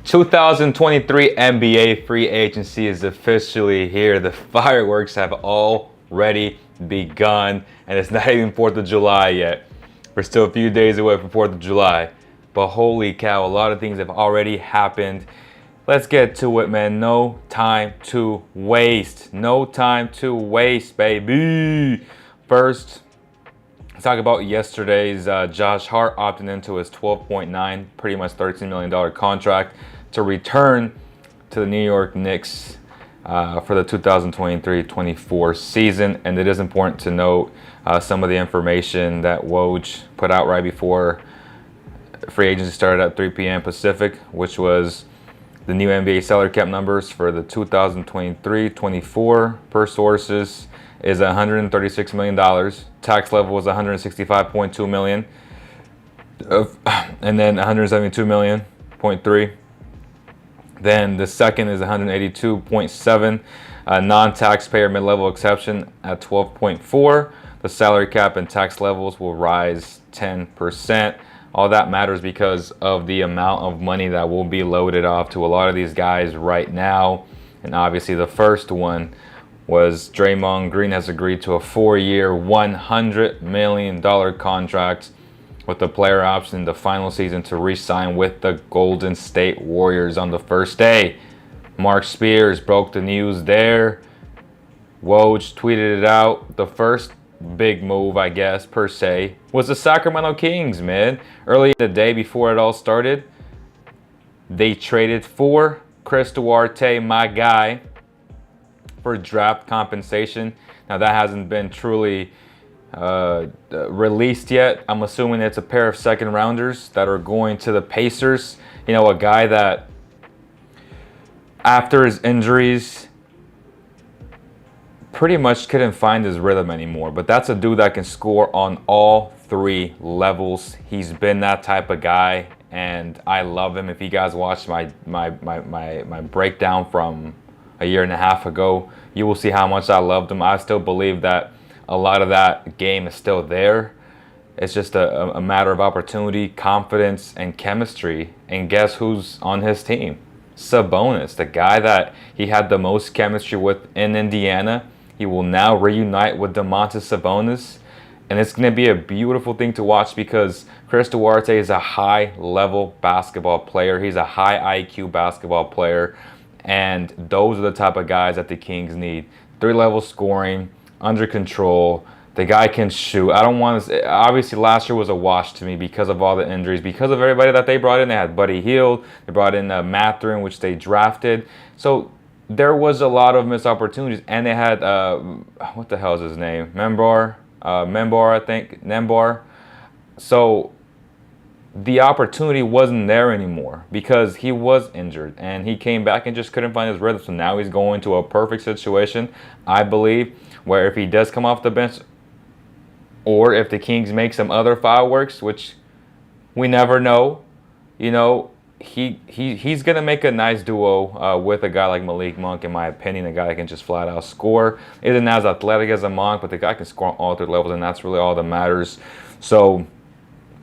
2023 NBA free agency is officially here. The fireworks have already begun, and it's not even 4th of July yet. We're still a few days away from 4th of July. But holy cow, a lot of things have already happened. Let's get to it, man. No time to waste. No time to waste, baby. First, let's talk about yesterday's Josh Hart opting into his $12.9, pretty much $13 million contract to return to the New York Knicks for the 2023-24 season. And it is important to note some of the information that Woj put out right before free agency started at 3 p.m. Pacific, which was the new NBA salary cap numbers for the 2023-24 per sources is $136 million. Tax level was $165.2 million, and then $172.3 million. Then the second is $182.7, non-taxpayer mid-level exception at 12.4. The salary cap and tax levels will rise 10%. All that matters because of the amount of money that will be loaded off to a lot of these guys right now. And obviously the first one was Draymond Green has agreed to a 4-year, $100 million contract with the player option in the final season to re-sign with the Golden State Warriors on the first day. Mark Spears broke the news there. Woj tweeted it out. The first big move, I guess, per se, was the Sacramento Kings, man. Early the day before it all started, they traded for Chris Duarte, my guy, for draft compensation. Now that hasn't been truly released yet. I'm assuming it's a pair of second rounders that are going to the Pacers. You know, a guy that after his injuries pretty much couldn't find his rhythm anymore. But that's a dude that can score on all three levels. He's been that type of guy, and I love him. If you guys watched my breakdown from a year and a half ago, you will see how much I loved him. I still believe that a lot of that game is still there. It's just a matter of opportunity, confidence, and chemistry. And guess who's on his team? Sabonis, the guy that he had the most chemistry with in Indiana. He will now reunite with Domantas Sabonis. And it's going to be a beautiful thing to watch because Chris Duarte is a high-level basketball player. He's a high IQ basketball player. And those are the type of guys that the Kings need. 3-level scoring, under control. The guy can shoot. I don't want to... Obviously, last year was a wash to me because of all the injuries, because of everybody that they brought in. They had Buddy Hield. They brought in Mathurin, which they drafted. So there was a lot of missed opportunities. And they had... what the hell is his name? Membar, I think. Nembar. So the opportunity wasn't there anymore because he was injured and he came back and just couldn't find his rhythm. So now he's going to a perfect situation, I believe, where if he does come off the bench or if the Kings make some other fireworks, which we never know, you know, he's going to make a nice duo with a guy like Malik Monk, in my opinion, a guy that can just flat out score. Isn't as athletic as a Monk, but the guy can score on all three levels, and that's really all that matters. So,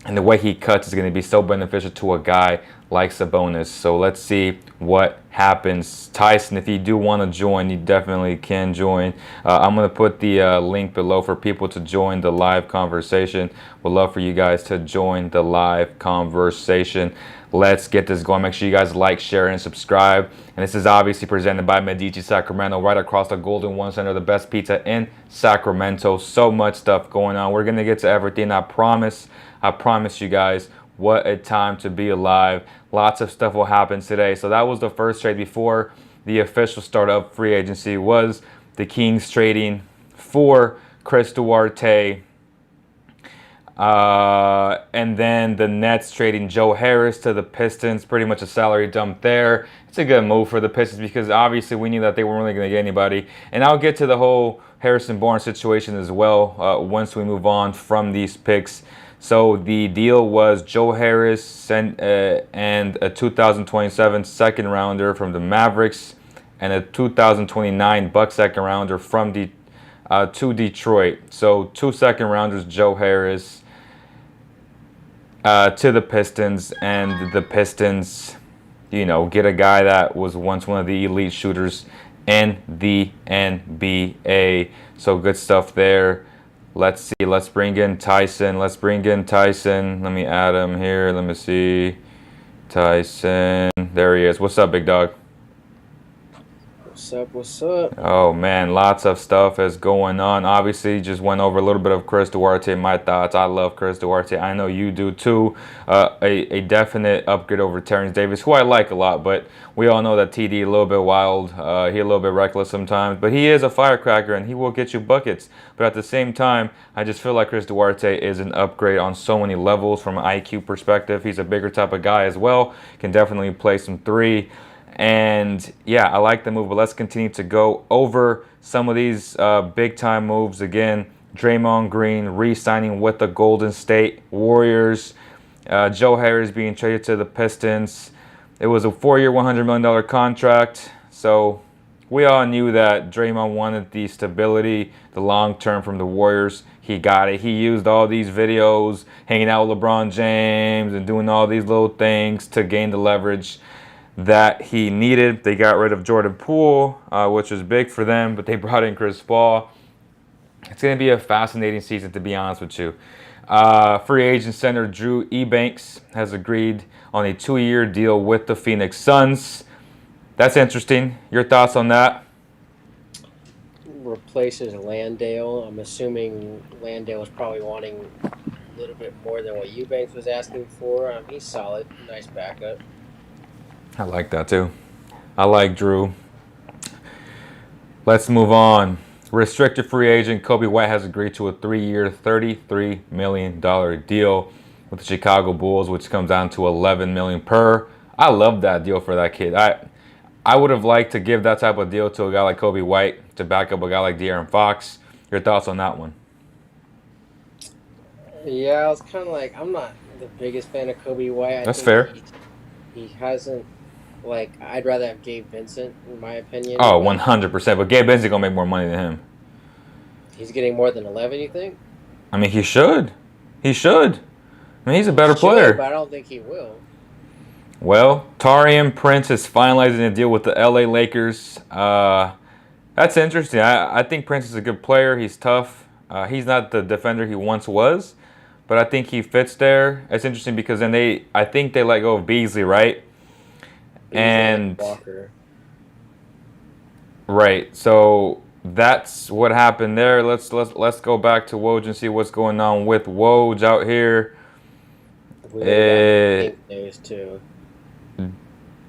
and the way he cuts is going to be so beneficial to a guy like Sabonis. So let's see what happens. Tyson, if you do want to join, you definitely can join. I'm going to put the link below for people to join the live conversation. Would love for you guys to join the live conversation. Let's get this going. Make sure you guys like, share, and subscribe. And this is obviously presented by Medici Sacramento, right across the Golden One Center, the best pizza in Sacramento. So much stuff going on. We're going to get to everything, I promise. I promise you guys. What a time to be alive. Lots of stuff will happen today. So that was the first trade before the official start of free agency, was the Kings trading for Chris Duarte. And then the Nets trading Joe Harris to the Pistons. Pretty much a salary dump there. It's a good move for the Pistons because obviously we knew that they weren't really going to get anybody. And I'll get to the whole Harrison Barnes situation as well once we move on from these picks. So the deal was Joe Harris and a 2027 second rounder from the Mavericks and a 2029 Bucks second rounder from to Detroit. So 2 second rounders, Joe Harris to the Pistons, and the Pistons get a guy that was once one of the elite shooters in the NBA. So good stuff there. Let's see. Let's bring in Tyson. Let me add him here. Let me see. Tyson. There he is. What's up, big dog? What's up? What's up? Oh man, lots of stuff is going on. Obviously, just went over a little bit of Chris Duarte. My thoughts. I love Chris Duarte. I know you do too. A definite upgrade over Terrence Davis, who I like a lot. But we all know that TD a little bit wild. He a little bit reckless sometimes. But he is a firecracker and he will get you buckets. But at the same time, I just feel like Chris Duarte is an upgrade on so many levels from an IQ perspective. He's a bigger type of guy as well. Can definitely play some three. And yeah, I like the move, but let's continue to go over some of these big time moves again. Draymond Green re-signing with the Golden State Warriors. Joe Harris being traded to the Pistons. It was a 4-year, $100 million contract. So we all knew that Draymond wanted the stability, the long term from the Warriors. He got it. He used all these videos, hanging out with LeBron James and doing all these little things to gain the leverage that he needed. They got rid of Jordan Poole, which was big for them, but they brought in Chris Paul. It's going to be a fascinating season, to be honest with you. Free agent center Drew Eubanks has agreed on a 2-year deal with the Phoenix Suns. That's interesting. Your thoughts on that? Replaces Landale. I'm assuming Landale was probably wanting a little bit more than what Eubanks was asking for. He's solid, nice backup. I like that too. I like Drew. Let's move on. Restricted free agent Kobe White has agreed to a 3-year, $33 million deal with the Chicago Bulls, which comes down to $11 million per. I love that deal for that kid. I would have liked to give that type of deal to a guy like Kobe White to back up a guy like De'Aaron Fox. Your thoughts on that one? Yeah, I was kind of like, I'm not the biggest fan of Kobe White. I That's think fair. he hasn't, like, I'd rather have Gabe Vincent, in my opinion, Oh, but 100%. But Gabe Bensley gonna make more money than him. he's getting more than 11, you think? I mean, he should. He should. I mean, he's a He better should, player. but I don't think he will. Well, Taurean Prince is finalizing a deal with the LA Lakers. That's interesting. I think Prince is a good player. He's tough. He's not the defender he once was, but I think he fits there. It's interesting because then I think they let go of Beasley, right? Beasley and And Walker. right, so that's what happened there. Let's go back to Woj and see what's going on with Woj out here. We already got Eh, King news, too.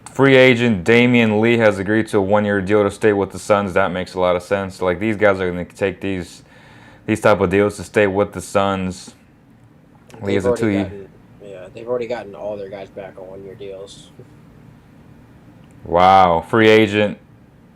Free agent Damian Lee has agreed to a 1-year deal to stay with the Suns. That makes a lot of sense. Like these guys are going to take these type of deals to stay with the Suns. Lee They've has a already 2 year. gotten, yeah, they've already gotten all their guys back on 1-year deals. Wow, free agent.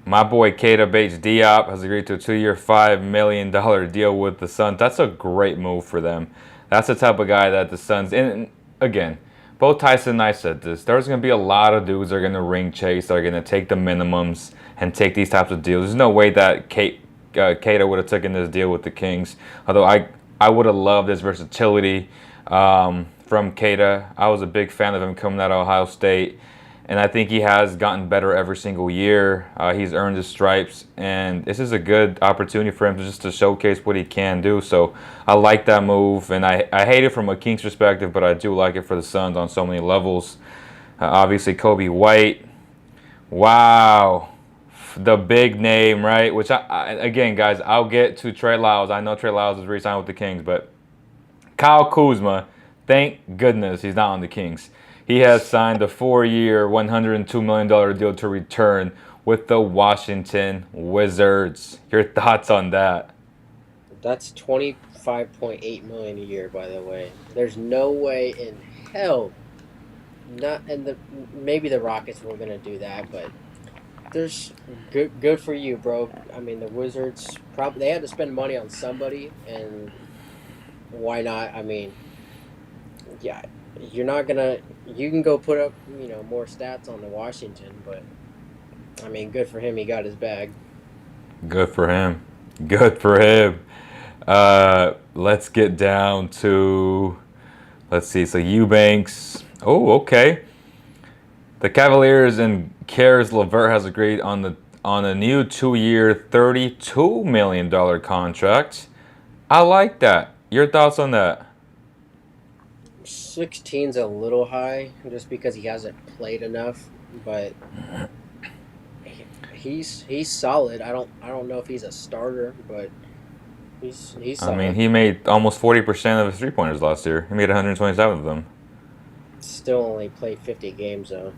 My boy Keita Bates Diop has agreed to a 2-year, $5 million deal with the Suns. That's a great move for them. That's the type of guy that the Suns. And again, both Tyson and I said this. There's going to be a lot of dudes that are going to ring chase, that are going to take the minimums and take these types of deals. There's no way that Keita would have taken this deal with the Kings. Although I would have loved his versatility from Keita. I was a big fan of him coming out of Ohio State. And I think he has gotten better every single year. He's earned his stripes, and this is a good opportunity for him to showcase what he can do. So I like that move, and I hate it from a Kings perspective, but I do like it for the Suns on so many levels. Obviously, Kobe White. Wow, the big name, right? Which again, guys, I'll get to Trey Lyles. I know Trey Lyles is re-signed with the Kings, but Kyle Kuzma, thank goodness he's not on the Kings. He has signed a 4-year, $102 million deal to return with the Washington Wizards. Your thoughts on that? That's 25.8 million a year, by the way. There's no way in hell, not and the maybe the Rockets were gonna do that, but there's good for you, bro. I mean, the Wizards probably they had to spend money on somebody, and why not? I mean, yeah, you're not gonna. You can go put up more stats on the Washington, but I mean, good for him. He got his bag. Good for him. Good for him. Let's get down to, let's see, so Eubanks. Oh, okay. The Cavaliers and Caris LeVert has agreed on a new 2-year, $32 million contract. I like that. Your thoughts on that? 16's a little high just because he hasn't played enough, but he's solid. I don't know if he's a starter, but he's I mean, solid. he made almost 40% of his three-pointers last year. He made 127 of them. Still only played 50 games though.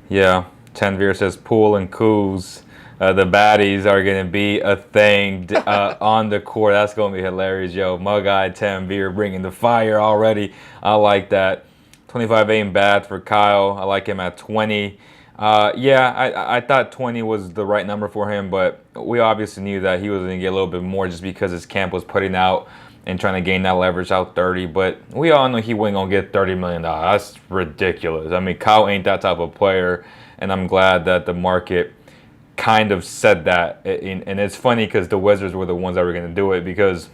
Yeah, Tanvir says Poole and Kuz, the baddies are gonna be a thing on the court. That's gonna be hilarious, yo. Mug Eye Tanvir bringing the fire already. I like that. 25 ain't bad for Kyle. I like him at 20. Yeah, I thought 20 was the right number for him, but we obviously knew that he was gonna get a little bit more just because his camp was putting out and trying to gain that leverage out 30. But we all know he wasn't gonna get $30 million. That's ridiculous. I mean, Kyle ain't that type of player, and I'm glad that the market kind of said that. And it's funny because the Wizards were the ones that were gonna do it because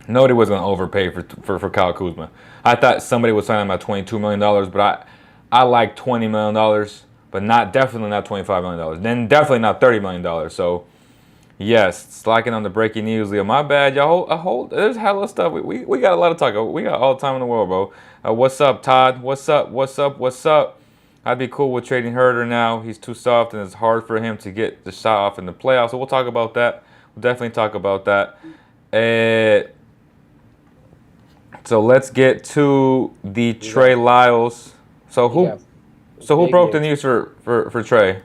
nobody was gonna overpay for Kyle Kuzma. I thought somebody was signing him at $22 million, but I like $20 million, but definitely not $25 million. Then definitely not $30 million. So. Yes, slacking on the breaking news, Leo. My bad, y'all. There's hella stuff. We got a lot to talk about. We got all the time in the world, bro. What's up, Todd? What's up? What's up? What's up? I'd be cool with trading Herder now. He's too soft, and it's hard for him to get the shot off in the playoffs. So we'll talk about that. We'll definitely talk about that. So let's get to the Trey Lyles. So who broke the news for Trey?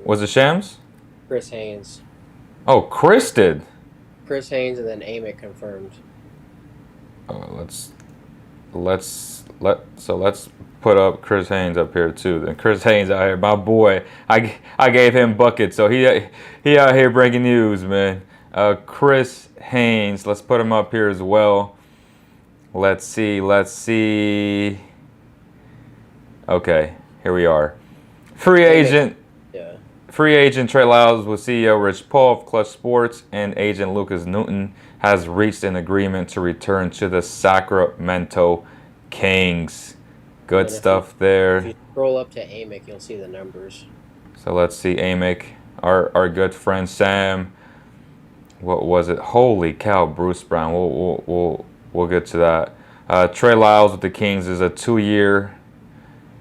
Was it Shams? Chris Haynes. Oh, Chris did. Chris Haynes, and then Amick confirmed. Let's put up Chris Haynes up here too. Then Chris Haynes out here, my boy. I gave him buckets, so he out here breaking news, man. Chris Haynes. Let's put him up here as well. Let's see. Okay, here we are. Free agent Trey Lyles with CEO Rich Paul of Clutch Sports and agent Lucas Newton has reached an agreement to return to the Sacramento Kings. Good stuff there. If you scroll up to Amick, you'll see the numbers. So let's see Amick, our good friend Sam. What was it? Holy cow, Bruce Brown. We'll get to that. Trey Lyles with the Kings is a 2-year,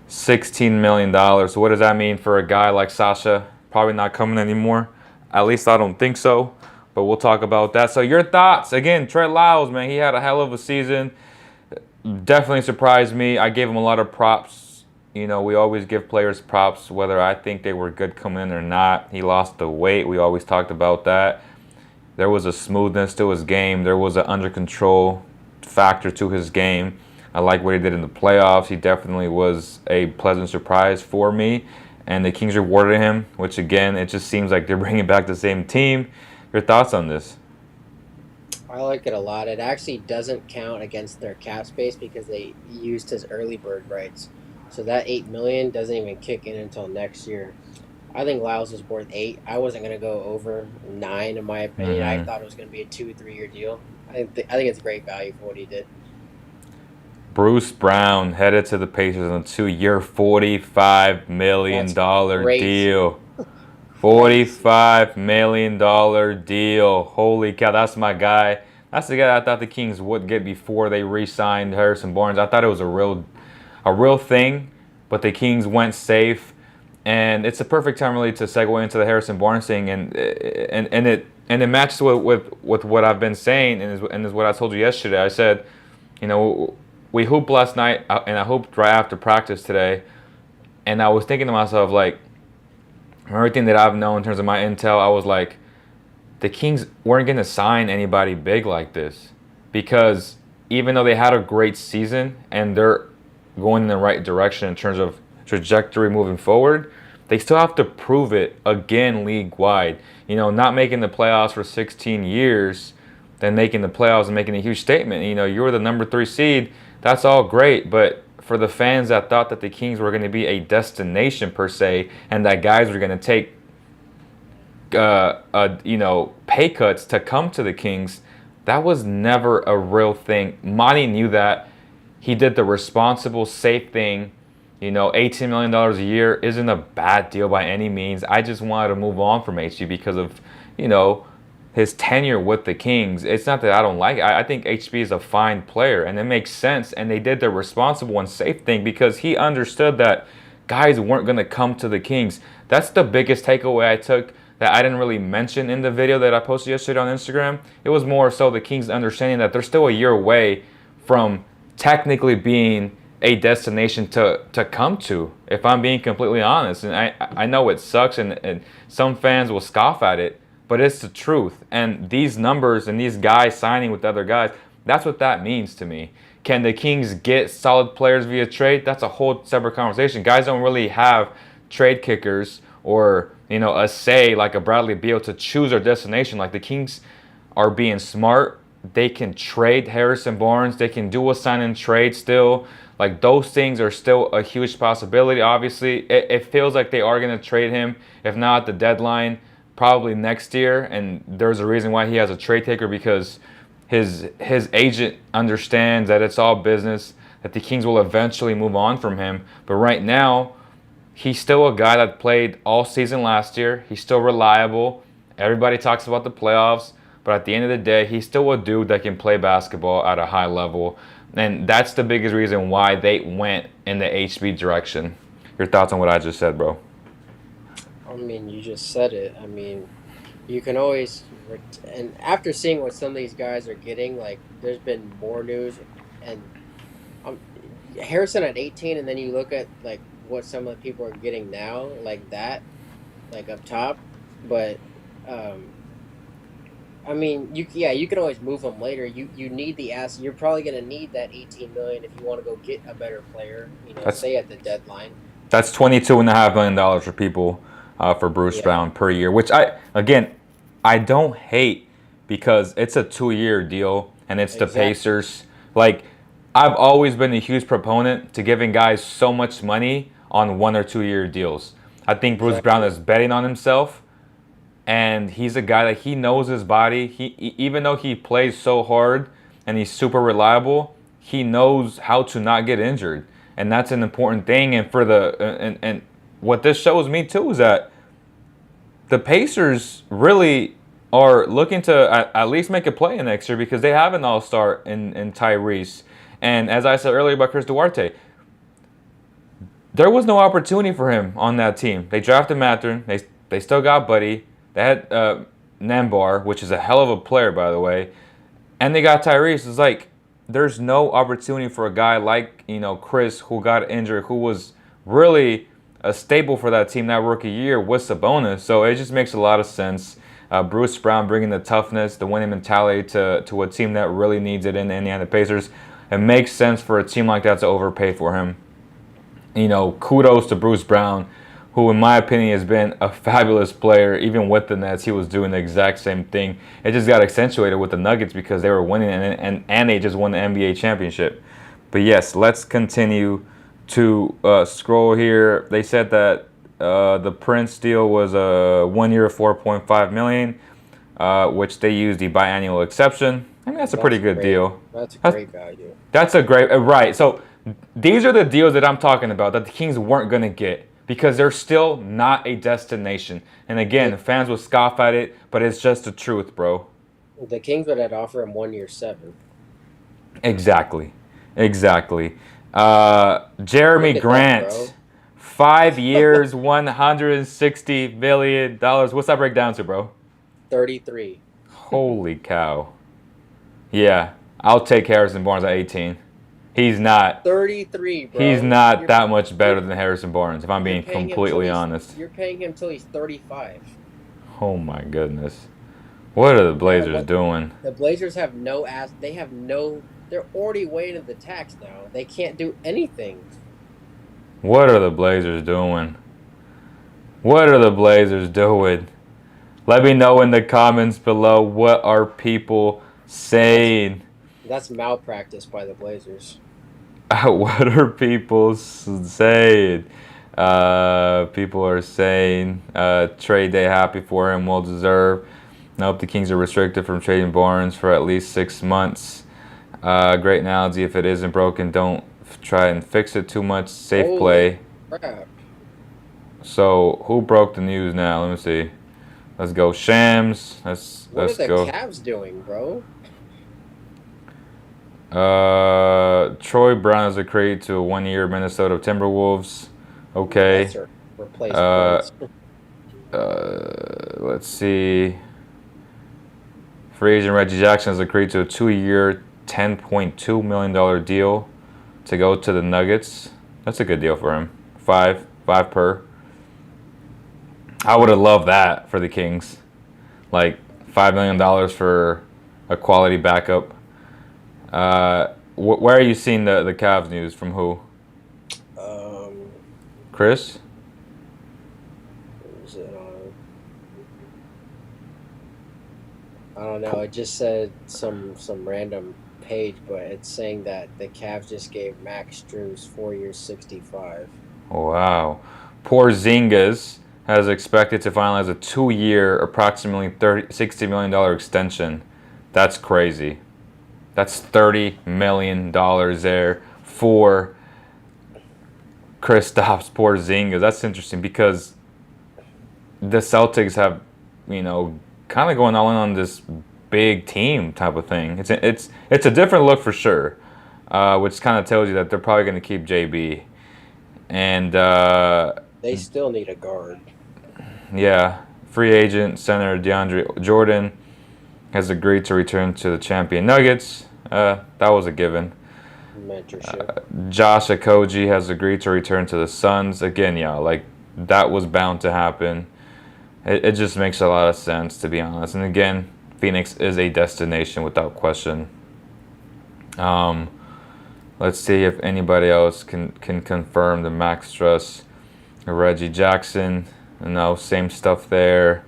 $16 million. So what does that mean for a guy like Sasha? Probably not coming anymore. At least I don't think so. But we'll talk about that. So your thoughts? Again, Trey Lyles, man, he had a hell of a season. Definitely surprised me. I gave him a lot of props. You know, we always give players props, whether I think they were good coming in or not. He lost the weight. We always talked about that. There was a smoothness to his game. There was an under control factor to his game. I like what he did in the playoffs. He definitely was a pleasant surprise for me. And the Kings rewarded him, which again, it just seems like they're bringing back the same team. Your thoughts on this? I like it a lot. It actually doesn't count against their cap space because they used his early bird rights. So that $8 million doesn't even kick in until next year. I think Lyles is worth 8. I wasn't going to go over 9 in my opinion. I thought it was going to be a 2-3 year deal. I think it's great value for what he did. Bruce Brown headed to the Pacers on a 2-year, $45 million deal. $45 million deal. Holy cow, that's my guy. That's the guy I thought the Kings would get before they re-signed Harrison Barnes. I thought it was a real thing, but the Kings went safe, and it's a perfect time really to segue into the Harrison Barnes thing, and it matches with what I've been saying, and is what I told you yesterday. I said, you know, we hooped last night, and I hooped right after practice today, and I was thinking to myself, like, everything that I've known in terms of my intel, I was like, the Kings weren't going to sign anybody big like this, because even though they had a great season and they're going in the right direction in terms of trajectory moving forward, they still have to prove it again league-wide. You know, not making the playoffs for 16 years, then making the playoffs and making a huge statement. You know, you were the number 3 seed. That's all great, but for the fans that thought that the Kings were going to be a destination per se, and that guys were going to take, pay cuts to come to the Kings, that was never a real thing. Monty knew that. He did the responsible, safe thing $18 million a year isn't a bad deal by any means. I just wanted to move on from HB because of, his tenure with the Kings. It's not that I don't like it. I think HB is a fine player, and it makes sense. And they did the responsible and safe thing because he understood that guys weren't going to come to the Kings. That's the biggest takeaway I took that I didn't really mention in the video that I posted yesterday on Instagram. It was more so the Kings understanding that they're still a year away from technically being a destination to come to, if I'm being completely honest. And I know it sucks, and some fans will scoff at it, but it's the truth. And these numbers and these guys signing with other guys, that's what that means to me. Can the Kings get solid players via trade? That's a whole separate conversation. Guys don't really have trade kickers or, a say like a Bradley Beal to choose their destination. Like, the Kings are being smart. They can trade Harrison Barnes. They can do a sign and trade still. Like, those things are still a huge possibility. Obviously, it feels like they are going to trade him, if not at the deadline, probably next year. And there's a reason why he has a trade taker, because his agent understands that it's all business, that the Kings will eventually move on from him. But right now, he's still a guy that played all season last year. He's still reliable. Everybody talks about the playoffs. But at the end of the day, he's still a dude that can play basketball at a high level. And that's the biggest reason why they went in the HB direction. Your thoughts on what I just said, bro? I mean, you just said it. I mean, you can always, and after seeing what some of these guys are getting, like, there's been more news, and Harrison at 18, and then you look at like what some of the people are getting now, like that, like up top, but I mean, you can always move them later. You need the asset. You're probably going to need that 18 million if you want to go get a better player. Say at the deadline. That's $22.5 million for people for Bruce Brown per year, which I don't hate, because it's a 2-year deal and it's the Pacers. Like, I've always been a huge proponent to giving guys so much money on 1 or 2 year deals. I think Bruce Brown is betting on himself. And he's a guy that he knows his body. Even though he plays so hard and he's super reliable, he knows how to not get injured, and that's an important thing. And for and what this shows me too is that the Pacers really are looking to at least make a play in next year, because they have an all-star in Tyrese. And as I said earlier about Chris Duarte, there was no opportunity for him on that team. They drafted Mathurin. They still got Buddy. They had Nambar, which is a hell of a player, by the way, and they got Tyrese. It's like there's no opportunity for a guy like Chris, who got injured, who was really a staple for that team that rookie year with Sabonis. So it just makes a lot of sense. Bruce Brown bringing the toughness, the winning mentality to a team that really needs it in the Indiana Pacers. It makes sense for a team like that to overpay for him. Kudos to Bruce Brown, who in my opinion has been a fabulous player. Even with the Nets, he was doing the exact same thing. It just got accentuated with the Nuggets because they were winning, and they just won the NBA championship. But yes, let's continue to scroll here. They said that the Prince deal was a 1 year, $4.5 million, which they used the biannual exception. I mean, that's a pretty good deal. That's a great value. That's a great, right. So these are the deals that I'm talking about that the Kings weren't going to get, because they're still not a destination. And again, fans will scoff at it, but it's just the truth, bro. The Kings would have offered him 1 year, 7. Exactly. Jeremy Grant, 5 years, $160 million. What's that break down to, bro? 33. Holy cow. Yeah, I'll take Harrison Barnes at 18. He's not 33, bro. He's not that much better than Harrison Barnes, if I'm being completely honest. You're paying him till he's 35. Oh my goodness. What are the Blazers doing? The Blazers have no ass. They're already way into the tax now. They can't do anything. What are the Blazers doing? Let me know in the comments below, what are people saying? That's malpractice by the Blazers. What are people saying? People are saying trade day happy for him, well deserved. Nope, the Kings are restricted from trading Barnes for at least 6 months. Great analogy. If it isn't broken, don't try and fix it too much. Safe Holy play. crap. So who broke the news now? Let me see. Let's go Shams. What are Let's the go. Cavs doing, bro? Troy Brown has agreed to a 1-year Minnesota Timberwolves. Okay. That's your Uh, replacement. let's see. Free agent Reggie Jackson has agreed to a 2-year, $10.2 million deal to go to the Nuggets. That's a good deal for him. Five per. I would have loved that for the Kings. Like $5 million for a quality backup. Where are you seeing the Cavs news from? Who? Um, Chris? is it on? I don't know. It just said some random page, but it's saying that the Cavs just gave Max Strus 4 years, 65. Wow. Porzingis has expected to finalize a 2-year, approximately $60 million extension. That's crazy. That's $30 million there for Kristaps Porzingis. That's interesting because the Celtics have, kind of going all in on this big team type of thing. It's a different look for sure, which kind of tells you that they're probably going to keep JB. And They still need a guard. yeah, free agent center DeAndre Jordan has agreed to return to the champion Nuggets. That was a given. Mentorship. Josh Okogie has agreed to return to the Suns. Again, like that was bound to happen. It just makes a lot of sense, to be honest. And again, Phoenix is a destination without question. Let's see if anybody else can confirm the Max Struss. Reggie Jackson, same stuff there.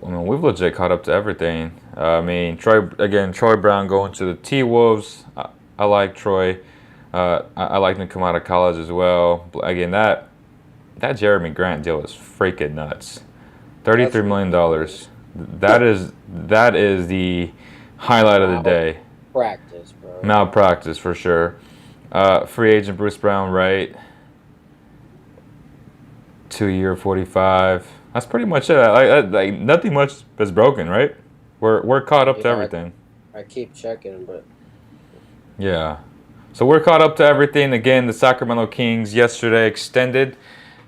We've legit caught up to everything. Troy Brown going to the T-Wolves. I like Troy. I like him to come out of college as well. Again, that Jeremy Grant deal is freaking nuts. $33 million. That is the highlight of the day. Practice, bro. Malpractice for sure. Free agent Bruce Brown, right? 2-year, 45. That's pretty much it. Like nothing much is broken, right? We're caught up to everything. I keep checking, but yeah. So we're caught up to everything. Again, the Sacramento Kings yesterday extended.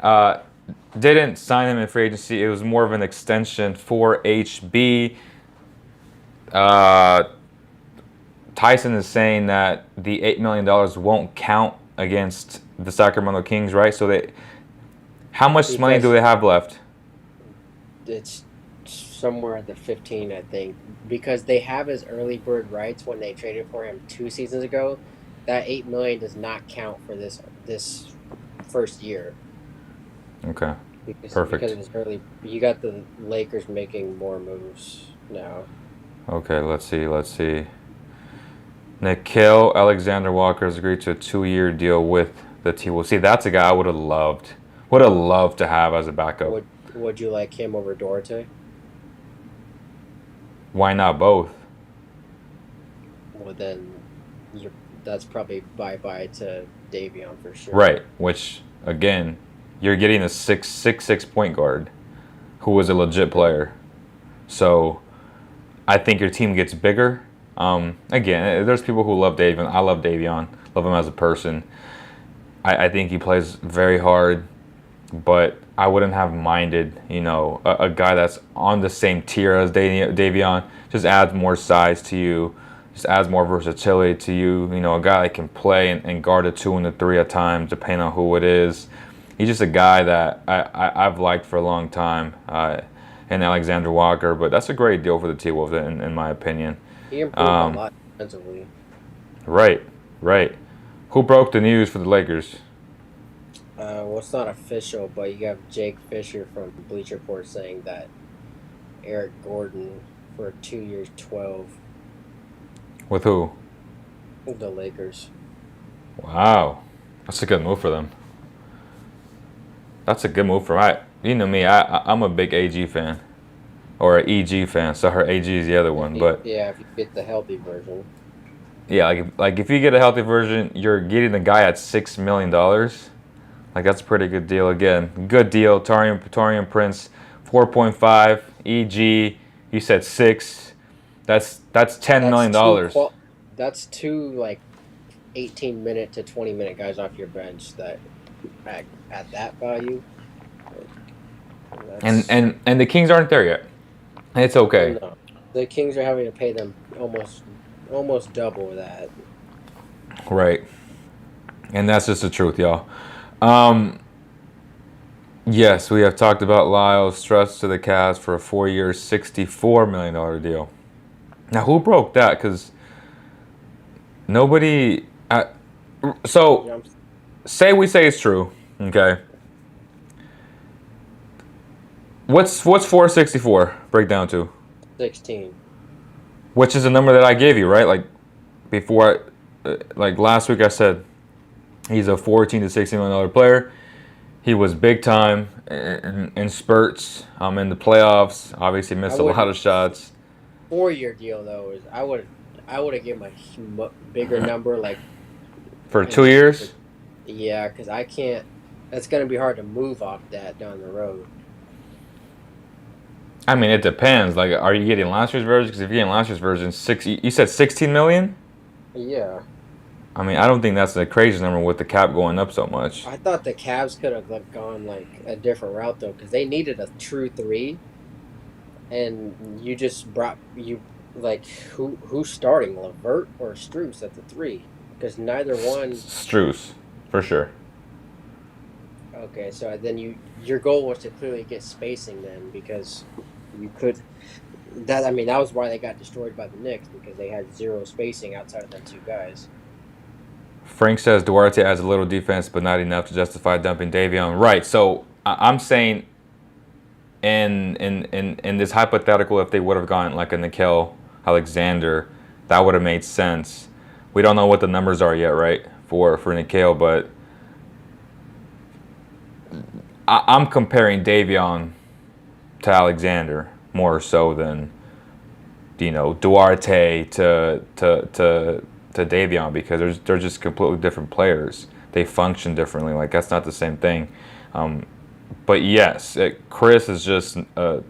Didn't sign him in free agency. It was more of an extension for HB. Tyson is saying that the $8 million won't count against the Sacramento Kings, right? So how much money do they have left? It's somewhere at the 15, I think, because they have his early bird rights when they traded for him 2 seasons ago. That $8 million does not count for this first year. Okay. Perfect. Because of his early, you got the Lakers making more moves now. Okay, let's see. Nickeil Alexander-Walker has agreed to a 2-year deal with the T-Wolves. See, that's a guy I would have loved to have as a backup. Would you like him over Duarte? Why not both? Well, then that's probably bye-bye to Davion for sure. Right, which, again, you're getting a 6'6" point guard who was a legit player. So I think your team gets bigger. Again, there's people who love Davion. I love Davion. Love him as a person. I think he plays very hard, but I wouldn't have minded, a guy that's on the same tier as Davion. Just adds more size to you. Just adds more versatility to you. A guy that can play and guard a 2 and a 3 at times, depending on who it is. He's just a guy that I've liked for a long time, in Alexander Walker. But that's a great deal for the T-Wolves, in my opinion. He improved a lot defensively. Right. Who broke the news for the Lakers? Well, it's not official, but you have Jake Fisher from Bleacher Report saying that Eric Gordon for 2 years, 12. With who? The Lakers. Wow, that's a good move for them. That's a good move for me. Me, I'm a big AG fan, or an EG fan. So her AG is the other one, but yeah, if you get the healthy version. Yeah, like if you get a healthy version, you're getting the guy at $6 million. Like that's a pretty good deal. Again, good deal. Torian Prince, 4.5. EG, you said 6. That's $10 million. That's two like 18-minute to 20-minute guys off your bench that at that value. And That's and and the Kings aren't there yet. It's okay. no. The Kings are having to pay them almost double that. Right. And that's just the truth, y'all. Um, yes, we have talked about Lyles stretched to the Cavs for a 4-year, $64 million deal. Now, who broke that? Because nobody. So, You know, we say it's true, okay? What's 464 break down to? 16. Which is the number that I gave you, right? Like before, like last week I said he's a 14 to $16 million player. He was big time in spurts. In the playoffs, obviously missed a lot of shots. 4-year deal though is I would have given him a bigger number like For 2 years. Yeah, because I can't. That's gonna be hard to move off that down the road. I mean, it depends. Like, are you getting last year's version? Because if you're getting last year's version, you said 16 million. Yeah. I mean, I don't think that's a crazy number with the cap going up so much. I thought the Cavs could have gone like a different route though, because they needed a true 3, and you just brought like who's starting, Levert or Strus at the 3? Because neither one. Strus, for sure. Okay, so then your goal was to clearly get spacing then, because you could. That was why they got destroyed by the Knicks, because they had zero spacing outside of them 2 guys. Frank says Duarte has a little defense, but not enough to justify dumping Davion. Right. So I'm saying, in this hypothetical, if they would have gone like a Nickeil Alexander, that would have made sense. We don't know what the numbers are yet, right? For Nickeil, but I'm comparing Davion to Alexander more so than Duarte to Davion, because they're just completely different players. They function differently. Like that's not the same thing. But yes, Chris is just a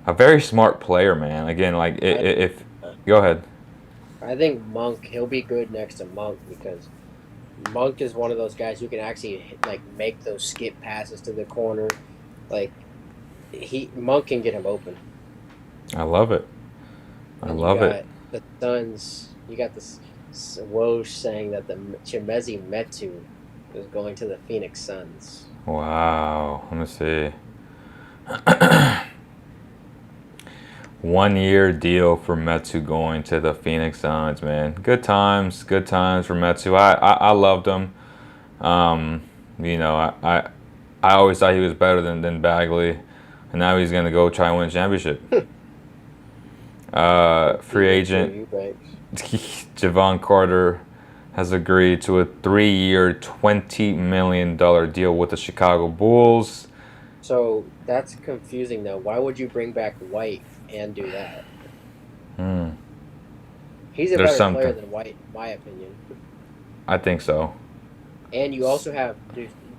very smart player, man. Again, like if go ahead. I think Monk, he'll be good next to Monk, because Monk is one of those guys who can actually like make those skip passes to the corner. Like Monk can get him open. I love it. I love it. The Suns. You got this Woj saying that the Chimezie Metu is going to the Phoenix Suns. Wow. Let me see. 1-year deal for Metu going to the Phoenix Suns, man. Good times for Metu. I loved him. I always thought he was better than Bagley, and now he's gonna go try and win a championship. Free agent Javon Carter has agreed to a 3-year, $20 million deal with the Chicago Bulls. So that's confusing, though. Why would you bring back White and do that? He's a better player than White, in my opinion. I think so. And you also have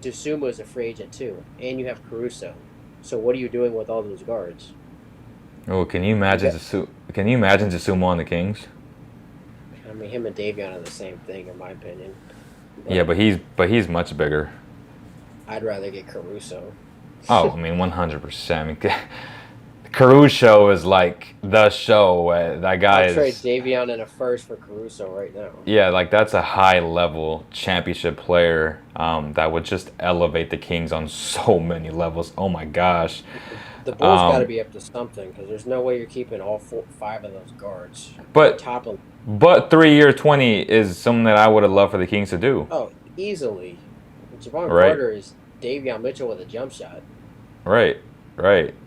Dosunmu is a free agent too, and you have Caruso. So what are you doing with all those guards? Oh, can you imagine Dosunmu on the Kings? I mean, him and Davion are the same thing, in my opinion. Yeah, but he's much bigger. I'd rather get Caruso. Oh, I mean, 100%. I mean, Caruso is like the show. That guy I'll trade Davion in a first for Caruso right now. Yeah, like that's a high-level championship player that would just elevate the Kings on so many levels. Oh my gosh. The Bulls got to be up to something, because there's no way you're keeping all 5 of those guards. But top of. But 3-year, 20 is something that I would have loved for the Kings to do. Oh, easily. Javon Carter is Davion Mitchell with a jump shot. Right.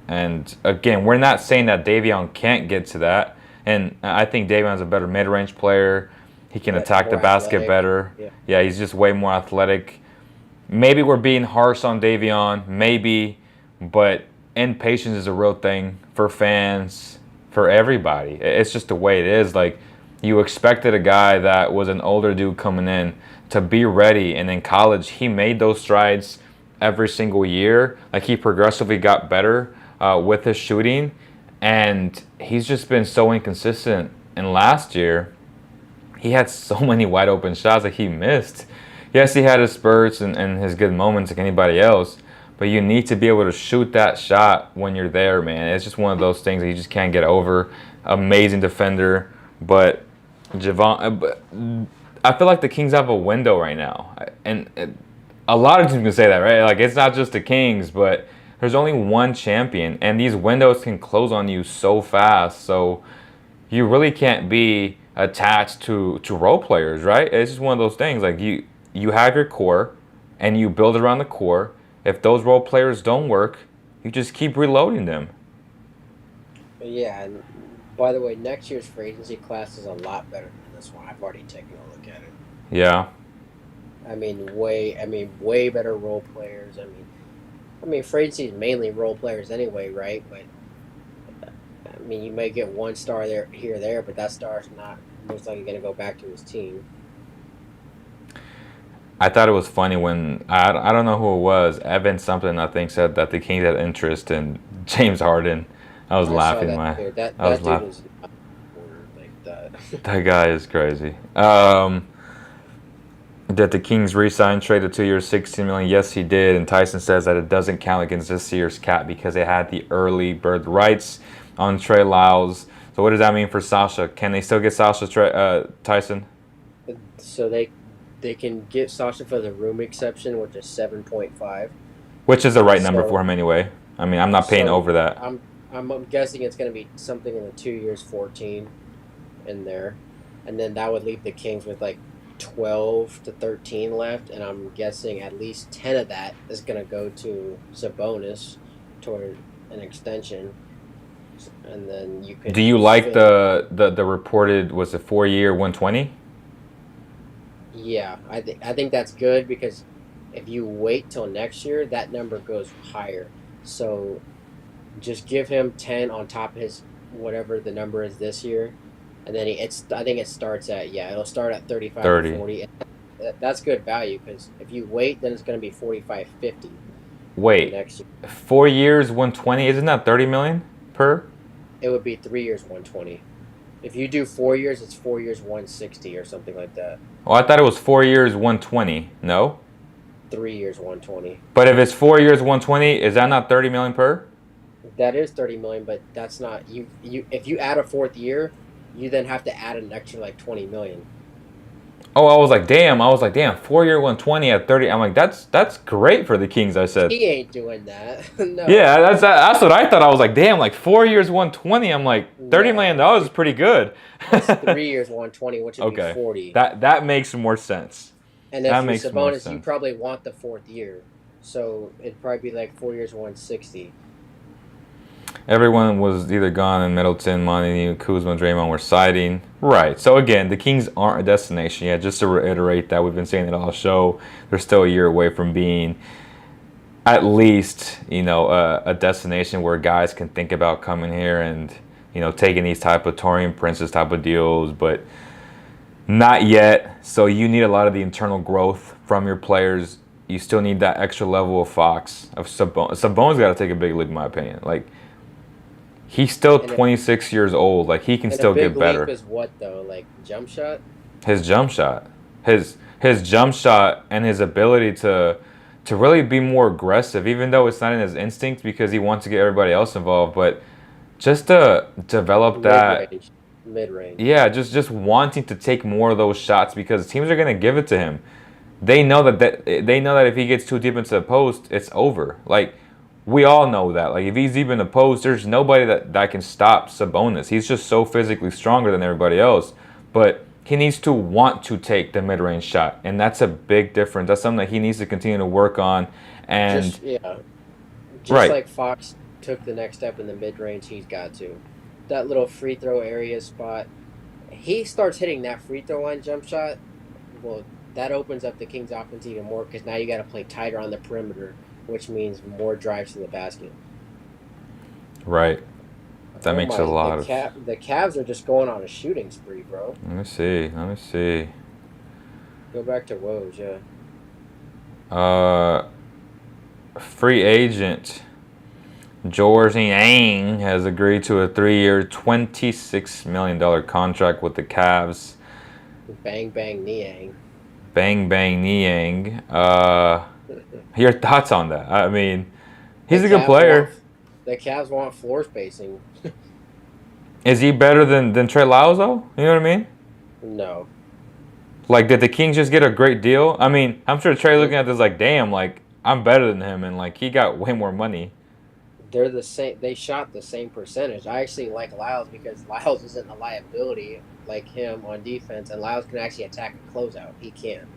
And again, we're not saying that Davion can't get to that. And I think Davion's a better mid-range player. He can attack the basket better. Yeah, he's just way more athletic. Maybe we're being harsh on Davion, maybe, but impatience is a real thing for fans, for everybody. It's just the way it is. Like, You expected a guy that was an older dude coming in to be ready, and in college he made those strides every single year. Like he progressively got better with his shooting, and he's just been so inconsistent. And last year, he had so many wide open shots that he missed. Yes, he had his spurts and his good moments like anybody else, but you need to be able to shoot that shot when you're there, man. It's just one of those things that you just can't get over. Amazing defender, but I feel like the Kings have a window right now, and a lot of teams can say that, right? Like it's not just the Kings, but there's only one champion, and these windows can close on you so fast. So you really can't be attached to role players, right? It's just one of those things. Like you have your core, and you build around the core. If those role players don't work, you just keep reloading them. Yeah, and by the way, next year's free agency class is a lot better than this one. I've already taken a look at it. Yeah. Way better role players. Free agency is mainly role players anyway, right? But you may get one star there, here, there, but that star's not most likely going to go back to his team. I thought it was funny when I don't know who it was. Evan something I think said that the Kings had interest in James Harden. I was laughing. That I was dude laughing. is not a corner like that. That guy is crazy. Did the Kings re-sign, traded 2 years, $16 million? Yes, he did. And Tyson says that it doesn't count against this year's cap because they had the early bird rights on Trey Lyles. So what does that mean for Sasha? Can they still get Sasha, Tyson? So they can get Sasha for the room exception, which is 7.5. Which is the right number for him anyway. I'm not paying over that. I'm guessing it's going to be something in the 2 years, 14 in there. And then that would leave the Kings with like 12 to 13 left, and I'm guessing at least 10 of that is going to go to Sabonis toward an extension. And then you could. Do you like the reported, was it 4-year 120? Yeah, I think that's good because if you wait till next year, that number goes higher. So just give him 10 on top of his whatever the number is this year, and then I think it starts at it'll start at 35 30. 40. That's good value because if you wait, then it's going to be 45 50. Wait, next year. 4 years 120? Isn't that 30 million per? It would be 3 years 120. If you do 4 years, it's 4 years 160 or something like that. Oh, I thought it was 4 years 120. No. 3 years 120. But if it's 4 years 120, is that not 30 million per? That is 30 million, but that's not you. If you add a fourth year, you then have to add an extra like 20 million. Oh, I was like, damn. 4-year 120 at 30. I'm like, that's great for the Kings. I said. He ain't doing that. No. Yeah, that's what I thought. I was like, damn, like 4 years 120. I'm like, $30 million is pretty good. It's 3 years 120, which would be 40. That makes more sense. And if you're Sabonis, you probably want the fourth year, so it'd probably be like 4 years 160. Everyone was either gone, and Middleton, Monty, Kuzma, Draymond were siding. Right. So again, the Kings aren't a destination yet. Just to reiterate that, we've been saying it all show. They're still a year away from being at least, a destination where guys can think about coming here and, taking these type of Torian Princes type of deals, but not yet. So you need a lot of the internal growth from your players. You still need that extra level of Fox. Sabonis got to take a big leap, in my opinion. Like, he's still 26 years old. Like, he can still get better. Leap is what though? Like jump shot? His jump shot, his jump shot, and his ability to really be more aggressive, even though it's not in his instincts because he wants to get everybody else involved. But just to develop that mid-range. Yeah, just wanting to take more of those shots because teams are gonna give it to him. They know that if he gets too deep into the post, it's over. Like, we all know that. Like, if he's deep in the post, there's nobody that can stop Sabonis. He's just so physically stronger than everybody else. But he needs to want to take the mid-range shot, and that's a big difference. That's something that he needs to continue to work on. And just right. like Fox took the next step in the mid-range, he's got to. That little free throw area spot, he starts hitting that free throw line jump shot, well, that opens up the Kings offense even more because now you got to play tighter on the perimeter, which means more drives to the basket. Right. That Oh makes a my, lot of. The Cavs are just going on a shooting spree, bro. Let me see. Let me see. Go back to Woj, yeah. Uh, free agent George Niang has agreed to a 3-year, $26 million contract with the Cavs. Bang bang Niang. Bang Bang Niang. Your thoughts on that? I mean, The he's a good Cavs want player. the Cavs want floor spacing. Is he better than Trey Lyles though? You know what I mean? No, Like, did the Kings just get a great deal? I mean, I'm sure Trey they're looking at this like, damn, like I'm better than him, and like he got way more money. they're the same. They shot the same percentage. I actually like Lyles because Lyles isn't a liability like him on defense, and Lyles can actually attack a closeout. He can't.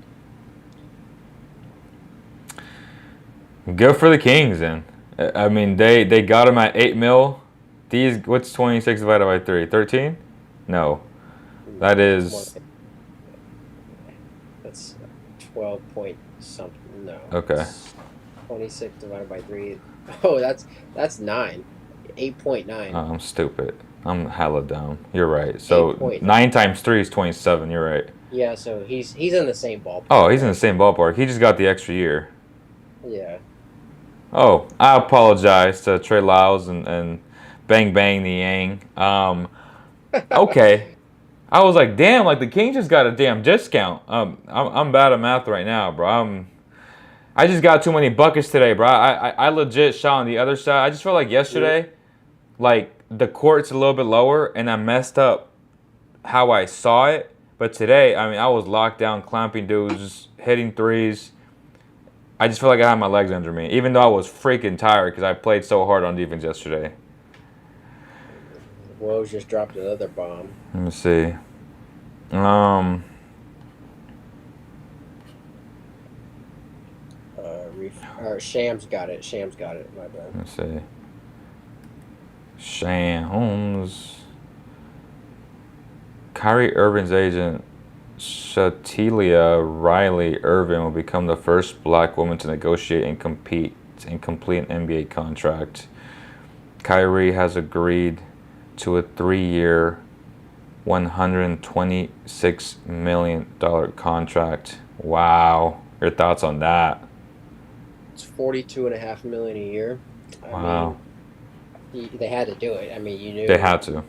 Good for the Kings, then. I mean, they got him at 8 mil. These what's 26 divided by 3? 13? No, that It's more is like that's 12 point something. No, okay. it's 26 divided by 3. Oh, that's 9. 8.9. I'm stupid. I'm hella dumb. You're right. So 9 8.9. times 3 is 27. You're right. Yeah, so he's in the same ballpark, Oh, he's in the right? same ballpark. He just got the extra year. Yeah. Oh, I apologize to Trey Lyles and Bang Bang the Yang. Okay. I was like, damn, like the Kings just got a damn discount. I'm bad at math right now, bro. I just got too many buckets today, bro. I legit shot on the other side. I just felt like Yeah. yesterday, like the court's a little bit lower, and I messed up how I saw it. But today, I mean, I was locked down, clamping dudes, hitting threes. I just feel like I had my legs under me, even though I was freaking tired because I played so hard on defense yesterday. Woj just dropped another bomb. Let me see. Um, Or Shams got it. Shams got it. My bad. let me see. Shams. Kyrie Irving's agent, Shatilia Riley Irvin, will become the first black woman to negotiate and complete an NBA contract. Kyrie has agreed to a 3-year, $126 million contract. Wow. Your thoughts on that? It's 42.5 million a year. I Wow. mean, they had to do it. I mean, you knew They had to.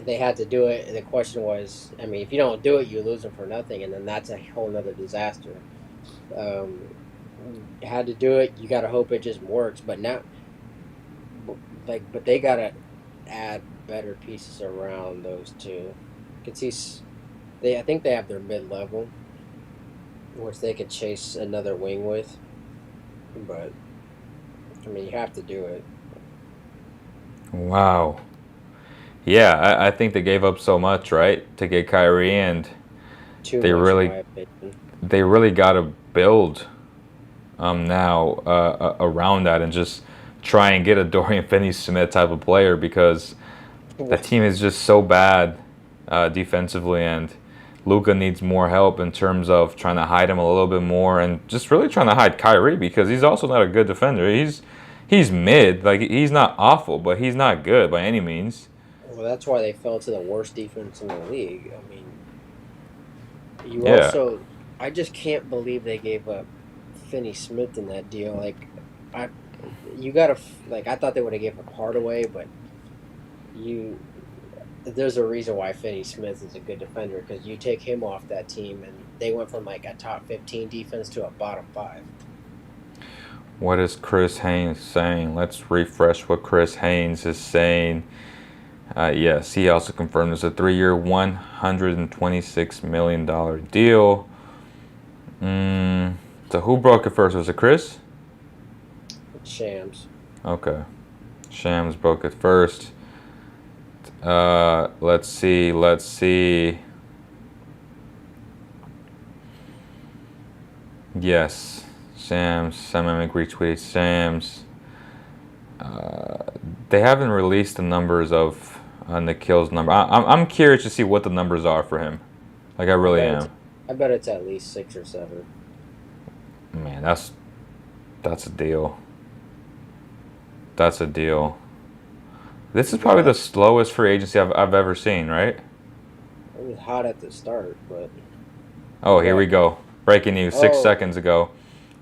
they had to do it. And the question was, I mean, if you don't do it, you lose them for nothing, and then that's a whole nother disaster. Um, had to do it. You got to hope it just works. But now, but they got to add better pieces around those two. You can see I think they have their mid level, which they could chase another wing with. But I mean, you have to do it. Wow. Yeah, I think they gave up so much, right, to get Kyrie, and Too they much, in really my opinion. they really got to build now around that and just try and get a Dorian Finney-Smith type of player because the team is just so bad defensively, and Luka needs more help in terms of trying to hide him a little bit more and just really trying to hide Kyrie because he's also not a good defender. He's mid, like he's not awful, but he's not good by any means. Well, that's why they fell to the worst defense in the league. I mean, you Yeah. also, I just can't believe they gave up Finney Smith in that deal. Like, I, you gotta like. I thought they would have gave up Hardaway, but you, there's a reason why Finney Smith is a good defender because you take him off that team and they went from like a top 15 defense to a bottom 5. What is Chris Haynes saying? Let's refresh what Chris Haynes is saying. Yes, he also confirmed it's a 3-year, $126 million deal. So who broke it first? Was it Chris? Shams. Okay. Shams broke it first. Let's see. Yes. Shams. Sam retweeted Shams. They haven't released the numbers of Nikhil's number. I'm curious to see what the numbers are for him. Like I really am. I bet it's at least 6 or 7. Man, that's a deal. That's a deal. This is probably the slowest free agency I've ever seen, right? It was hot at the start, but Oh, you here got we go. Breaking news 6 seconds oh ago.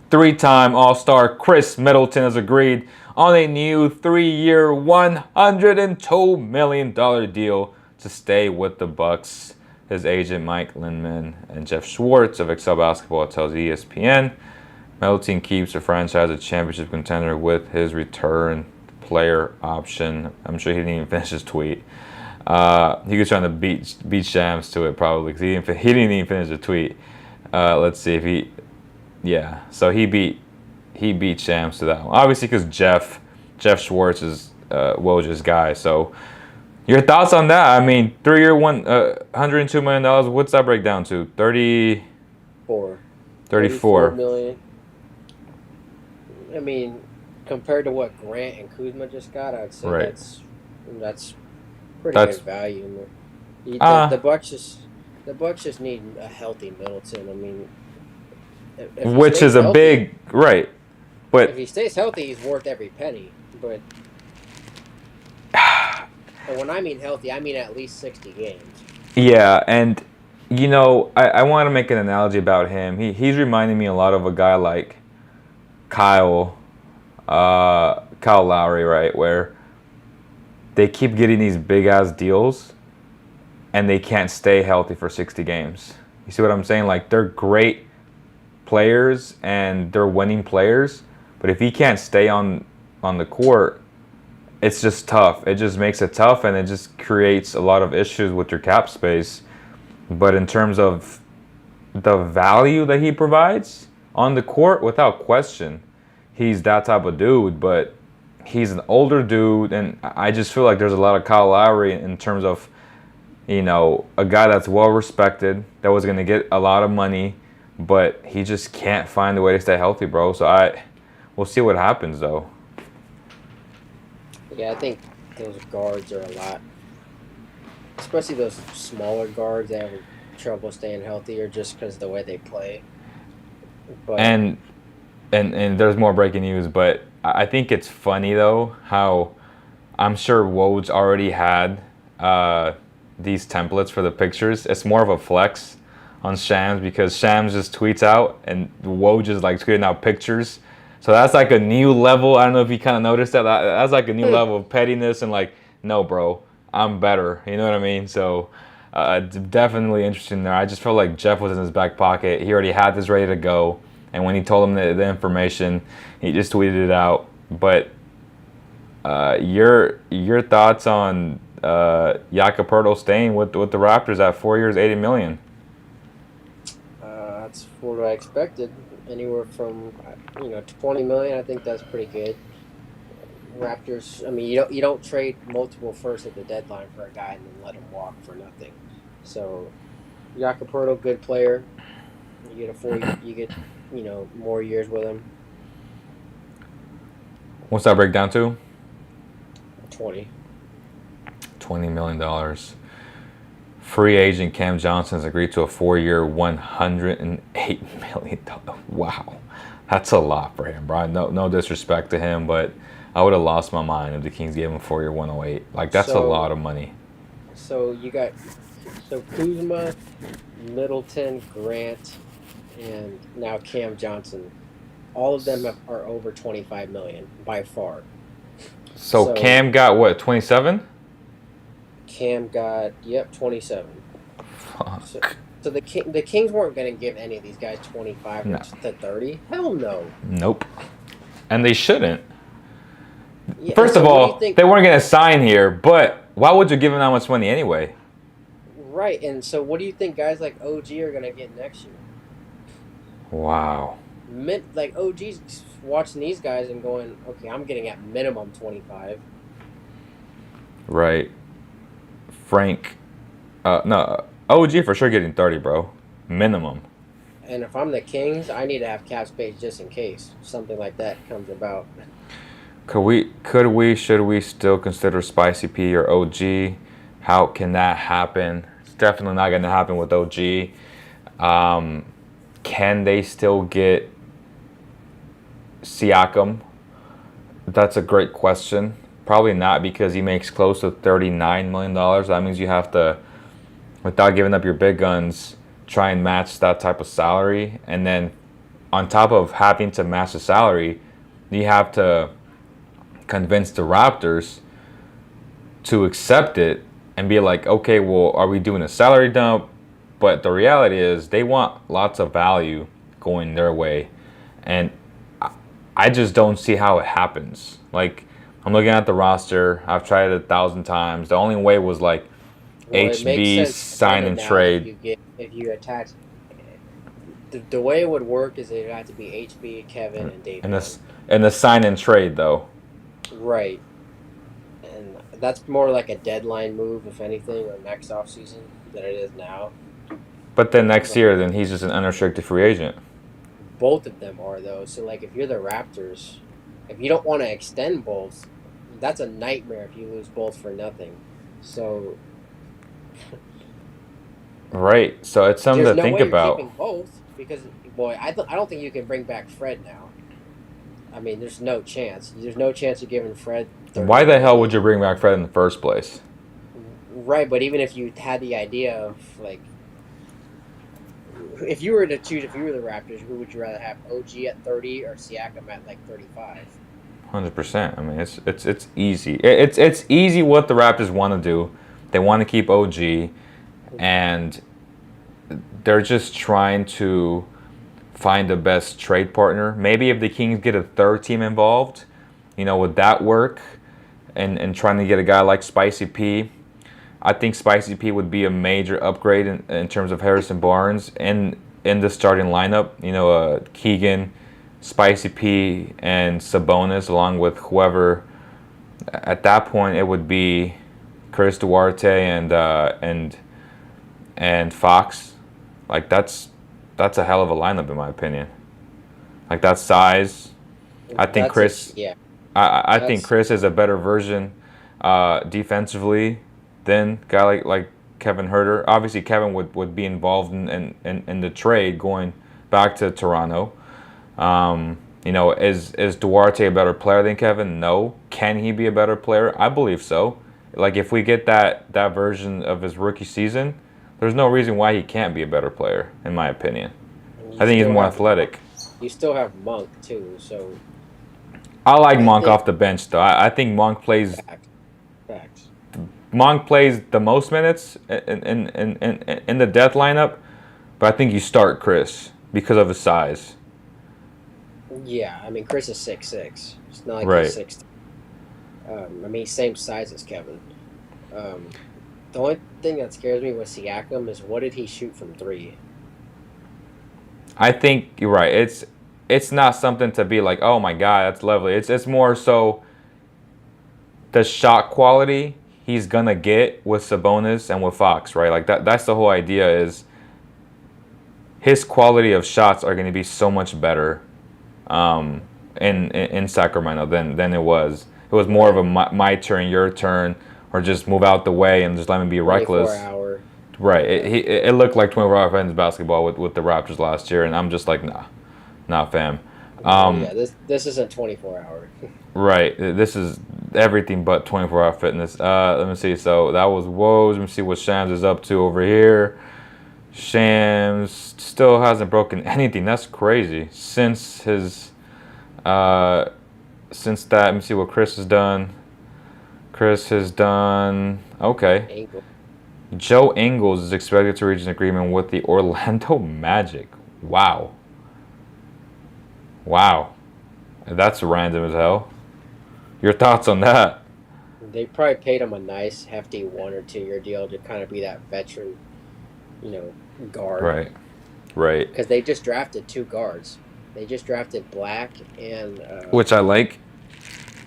Three-time All-Star Chris Middleton has agreed on a new 3-year, $102 million deal to stay with the Bucks. His agent Mike Lindman and Jeff Schwartz of Excel Basketball tells ESPN Middleton keeps the franchise a championship contender with his return player option. I'm sure he didn't even finish his tweet. He was trying to beat Shams to it probably because he didn't even finish the tweet. Let's see if he. Yeah, so he beat Shams to that one. Obviously, because Jeff Schwartz is Woj's guy. So, your thoughts on that? I mean, 3-year, $102 million. What's that break down to? 4 34 million. I mean, compared to what Grant and Kuzma just got, I'd say Right. that's pretty That's- good value. Uh, The Bucks just need a healthy Middleton. I mean, if he which stays is a healthy- big right, but If he stays healthy, he's worth every penny. But and when I mean healthy, I mean at least 60 games. yeah, and I want to make an analogy about him. He's reminding me a lot of a guy like Kyle Lowry, right? Where they keep getting these big ass deals, and they can't stay healthy for 60 games. You see what I'm saying? Like they're great players and they're winning players, but if he can't stay on the court, it's just tough. It just makes it tough, and it just creates a lot of issues with your cap space. But in terms of the value that he provides on the court, without question, he's that type of dude. But he's an older dude, and I just feel like there's a lot of Kyle Lowry in terms of, a guy that's well respected, that was going to get a lot of money, but he just can't find a way to stay healthy, bro. So we'll see what happens, though. Yeah, I think those guards are a lot, especially those smaller guards. They have trouble staying healthy, or just because of the way they play. But And there's more breaking news, but I think it's funny though how I'm sure Woj already had these templates for the pictures. It's more of a flex on Shams because Shams just tweets out and Woj is like tweeting out pictures. So that's like a new level. I don't know if you kind of noticed that. That's like a new level of pettiness and like, no, bro, I'm better. You know what I mean? So definitely interesting there. I just felt like Jeff was in his back pocket. He already had this ready to go. And when he told him the information, he just tweeted it out. But your thoughts on Jakob Poeltl staying with the Raptors at 4 years, $80 million? that's what I expected. Anywhere from 20 million. I think that's pretty good. Raptors. I mean, you don't trade multiple firsts at the deadline for a guy and then let him walk for nothing. So, Jakob Poeltl, good player. You get more years with him. What's that break down to? 20. $20 million. Free agent Cam Johnson has agreed to a 4-year, $108 million. Wow. That's a lot for him, bro. No disrespect to him, but I would have lost my mind if the Kings gave him a 4-year, 108. Like, that's a lot of money. So you got Kuzma, Middleton, Grant, and now Cam Johnson. All of them are over 25 million by far. So Cam got what, 27? Cam got 27. Fuck. So the Kings weren't going to give any of these guys 25 to 30. Hell no. Nope. And they shouldn't. Yeah, First so of what do all, you think- they weren't going to sign here, but why would you give them that much money anyway? Right, and so what do you think guys like OG are going to get next year? Wow. Like OG's watching these guys and going, okay, I'm getting at minimum 25. Right. Frank. No, OG for sure getting 30, bro. Minimum. And if I'm the Kings, I need to have cap space just in case something like that comes about. Should we still consider Spicy P or OG? How can that happen? It's definitely not going to happen with OG. Can they still get Siakam? That's a great question. Probably not because he makes close to $39 million. That means you have to, without giving up your big guns, try and match that type of salary. And then on top of having to match the salary, you have to convince the Raptors to accept it and be like, okay, well, are we doing a salary dump? But the reality is they want lots of value going their way. And I just don't see how it happens. Like, I'm looking at the roster. I've tried it 1,000 times. The only way was like Well, it makes HB sense sign kind of and now trade. if you attach. The way it would work is it would have to be HB, Kevin, and And Davion. this and the sign and trade though. Right. And that's more like a deadline move, if anything, or next offseason than it is now. But then next year, then he's just an unrestricted free agent. Both of them are, though. So, like, if you're the Raptors, if you don't want to extend both, that's a nightmare if you lose both for nothing. So, Right. So it's something there's to no think way you're about. keeping both because, boy, I don't think you can bring back Fred now. I mean, there's no chance. There's no chance of giving Fred 30 Why the hell million. would you bring back Fred in the first place? Right, but even if you had the idea of, like, if you were to choose, if you were the Raptors, who would you rather have, OG at 30 or Siakam at, like, 35? 100%. I mean, it's easy. It's easy what the Raptors want to do. They want to keep OG, and they're just trying to find the best trade partner. Maybe if the Kings get a third team involved, would that work? And trying to get a guy like Spicy P. I think Spicy P would be a major upgrade in terms of Harrison Barnes in the starting lineup. Keegan, Spicy P, and Sabonis, along with whoever. At that point, it would be Chris Duarte and Fox. Like that's a hell of a lineup in my opinion. Like that size, I think Chris. Yeah. I think Chris is a better version defensively than a guy like Kevin Huerter. Obviously, Kevin would be involved in the trade going back to Toronto. Is Duarte a better player than Kevin? No. Can he be a better player? I believe so. Like if we get that version of his rookie season, there's no reason why he can't be a better player, in my opinion. I think he's more athletic. You still have Monk too, so. I like Monk off the bench though. I think Monk plays. Facts. Monk plays the most minutes in the death lineup, but I think you start Chris because of his size. Yeah, I mean Chris is 6'6". It's not like Right. he's 6'. I mean same size as Kevin. The only thing that scares me with Siakam is what did he shoot from 3? I think you're right. It's not something to be like, oh my god, that's lovely. It's more so the shot quality he's gonna get with Sabonis and with Fox, right? Like that's the whole idea is his quality of shots are gonna be so much better in Sacramento than it was. It was more of a my turn, your turn, or just move out the way and just let me be reckless. 24-hour. Right. It looked like 24-hour offense basketball with the Raptors last year, and I'm just like, nah, fam. Yeah, this isn't 24-hour. Right. This is everything but 24-hour fitness. Let me see. So that was Woes. Let me see what Shams is up to over here. Shams still hasn't broken anything. That's crazy. Since that, let me see what Chris has done. Chris has done, okay. Angle. Joe Ingles is expected to reach an agreement with the Orlando Magic. Wow. That's random as hell. Your thoughts on that? They probably paid him a nice, hefty 1 or 2 year deal to kind of be that veteran, guard. Right. Because they just drafted 2 guards. They just drafted Black and Which I like.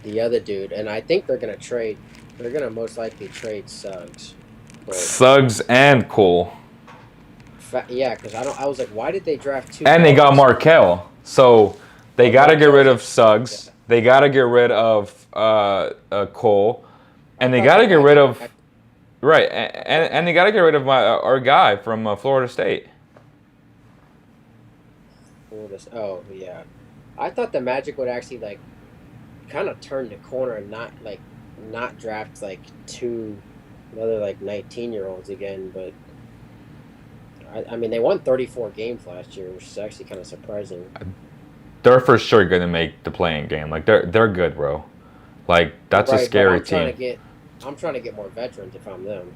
the other dude, and I think they're gonna trade. They're gonna most likely trade Suggs. Suggs and Cole. Yeah, because I was like, why did they draft 2? And they got Markelle. So they got to get rid of Suggs. Yeah. They got to get rid of Cole. And they got to get rid of... Right. And they got to get rid of our guy from Florida State. Oh, yeah. I thought the Magic would actually, kind of turn the corner and not, not draft like another like 19-year-olds again. But I mean, they won 34 games last year, which is actually kind of surprising. They're for sure gonna make the playing game. Like they're good, bro. Like that's a Right, but scary team. I'm trying to get more veterans if I'm them.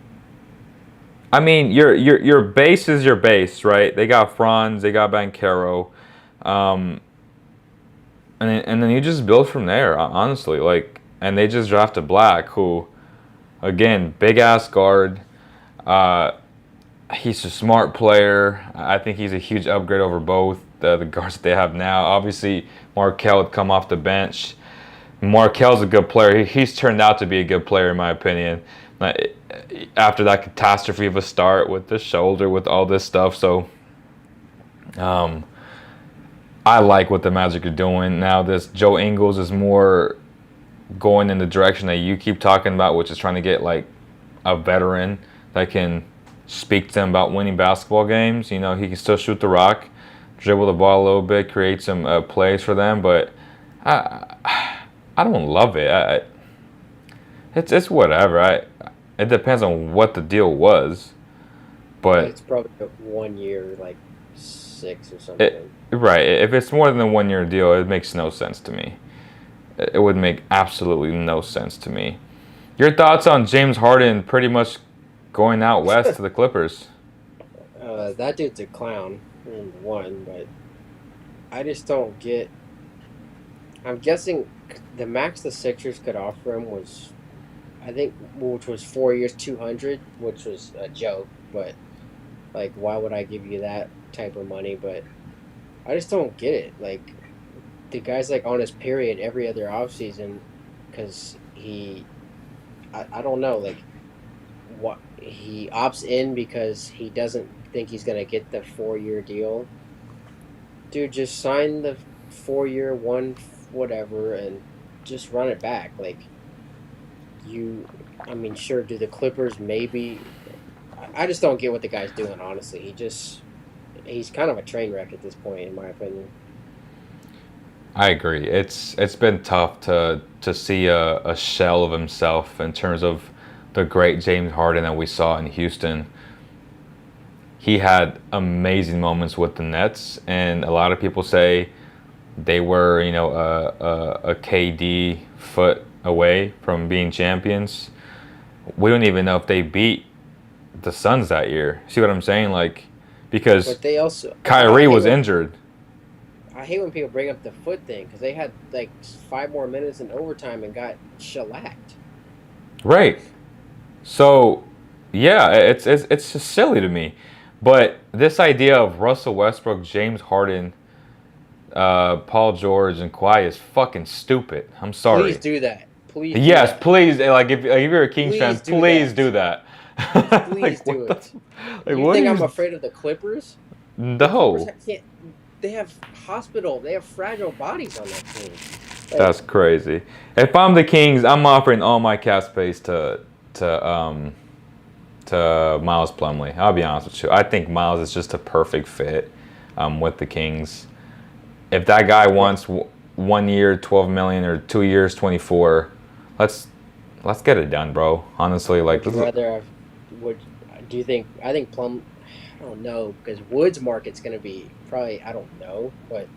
I mean, your base is your base, right? They got Franz, they got Bankero, um, and then you just build from there. Honestly, like, and they just drafted Black, who, again, big ass guard. Uh, he's a smart player. I think he's a huge upgrade over both the guards that they have now. Obviously, Markel would come off the bench. Markel's a good player. He's turned out to be a good player in my opinion. After that catastrophe of a start with the shoulder, with all this stuff, so I like what the Magic are doing now. This Joe Ingles is more going in the direction that you keep talking about, which is trying to get like a veteran that can speak to them about winning basketball games. You know, he can still shoot the rock, dribble the ball a little bit, create some plays for them, but I don't love it. It's whatever. It depends on what the deal was, but It's probably a 1 year, like 6 or something. right. If it's more than a 1 year deal, it makes no sense to me. It would make absolutely no sense to me. Your thoughts on James Harden pretty much going out west to the Clippers? That dude's a clown, number one, but I just don't get. I'm guessing the max the Sixers could offer him was, I think, which was 4 years, 200, which was a joke. But like, why would I give you that type of money? But I just don't get it. Like, the guy's like on his period every other offseason because I don't know, like, what he opts in because he doesn't think he's gonna get the 4 year deal. Dude, just sign the 4 year one whatever and just run it back. Like, I mean, sure, do the Clippers maybe? I just don't get what the guy's doing. Honestly, he's kind of a train wreck at this point, in my opinion. I agree. It's been tough to see a shell of himself in terms of the great James Harden that we saw in Houston. He had amazing moments with the Nets, and a lot of people say they were, a KD foot away from being champions. We don't even know if they beat the Suns that year. See what I'm saying? Like, because But they also Kyrie was injured. I hate when people bring up the foot thing because they had like 5 more minutes in overtime and got shellacked. Right. So, yeah, it's just silly to me. But this idea of Russell Westbrook, James Harden, Paul George, and Kawhi is fucking stupid. I'm sorry. Please do that. Please. Yes, do that. please. Like, if you're a Kings fan, please do that. Please do it. Like, You think I'm afraid of the Clippers? No. They have They have fragile bodies on that team. Like, That's crazy. If I'm the Kings, I'm offering all my cap space to Miles Plumlee. I'll be honest with you. I think Miles is just a perfect fit with the Kings. If that guy wants 1 year, 12 million, or 2 years, 24, let's get it done, bro. Honestly, like. Would you rather have? Do you think? I think Plum. I don't know because Woods' market's going to be probably. I don't know, but.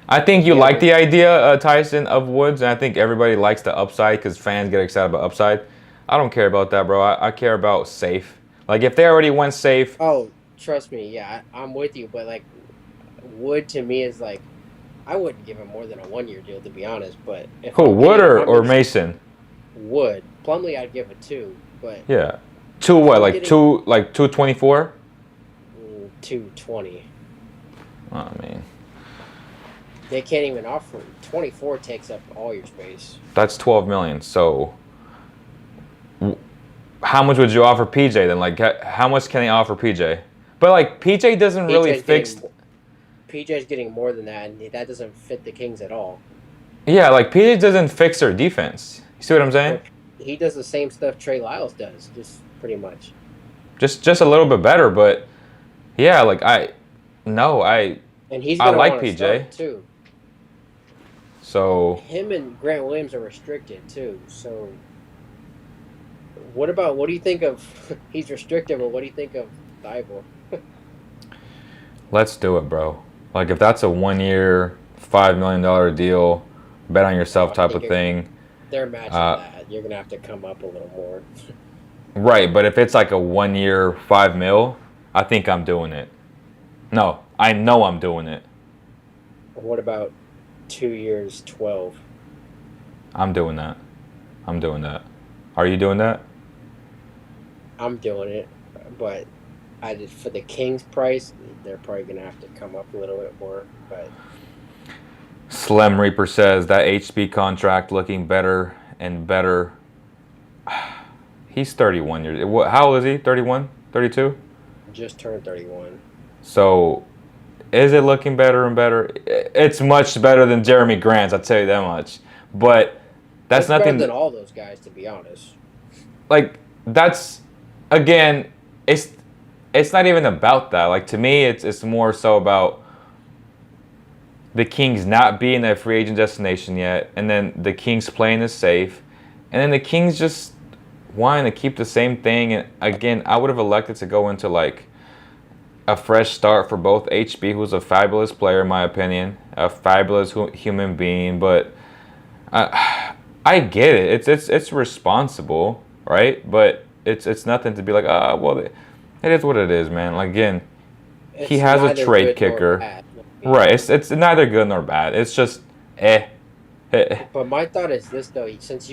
I think you like the idea, Tyson, of Woods, and I think everybody likes the upside because fans get excited about upside. I don't care about that, bro. I care about safe. Like, if they already went safe. Oh, trust me. Yeah, I'm with you. But, like, Wood to me is like, I wouldn't give him more than a 1 year deal, to be honest. But Who, Wood or Mason? Wood. Plumlee, I'd give a 2. But. Yeah. 2 what? Like 224? 220. I mean. They can't even offer 24 takes up all your space. That's 12 million. So how much would you offer PJ then? Like, how much can they offer PJ? But like, PJ doesn't really fix. PJ's getting more than that, and that doesn't fit the Kings at all. Yeah, like PJ doesn't fix their defense. You see what I'm saying? He does the same stuff Trey Lyles does, just pretty much. Just a little bit better, but yeah, like I I like PJ too. So him and Grant Williams are restricted too. So What do you think of? He's restricted, but what do you think of Thibault? Let's do it, bro. Like if that's a 1 year, $5 million deal, bet on Oh, yourself I type think of thing. they're matching Uh, that. You're gonna have to come up a little more. right, but if it's like a 1 year, 5 mil, I think I'm doing it. No, I know I'm doing it. What about 2 years, 12? I'm doing that. I'm doing that. Are you doing that? I'm doing it, but I just for the Kings price, they're probably gonna have to come up a little bit more. But Slim Reaper says that HB contract looking better and better. He's 31 years. How old is he? 31? 32? just turned 31. So, is it looking better and better? It's much better than Jeremy Grant's, I'll tell you that much. But that's It's better nothing. than all those guys, to be honest. Like that's again, it's not even about that. Like to me, it's more so about the Kings not being a free agent destination yet, and then the Kings playing is safe, and then the Kings just wanting to keep the same thing. And again, I would have elected to go into like a fresh start for both HB, who's a fabulous player in my opinion, a fabulous human being, but I get it. It's responsible, right? But it's nothing to be like, well, it is what it is, man. Like again, he It's has a neither trade good nor kicker. bad. Right. It's neither good nor bad. It's just eh. eh. But my thought is this though: since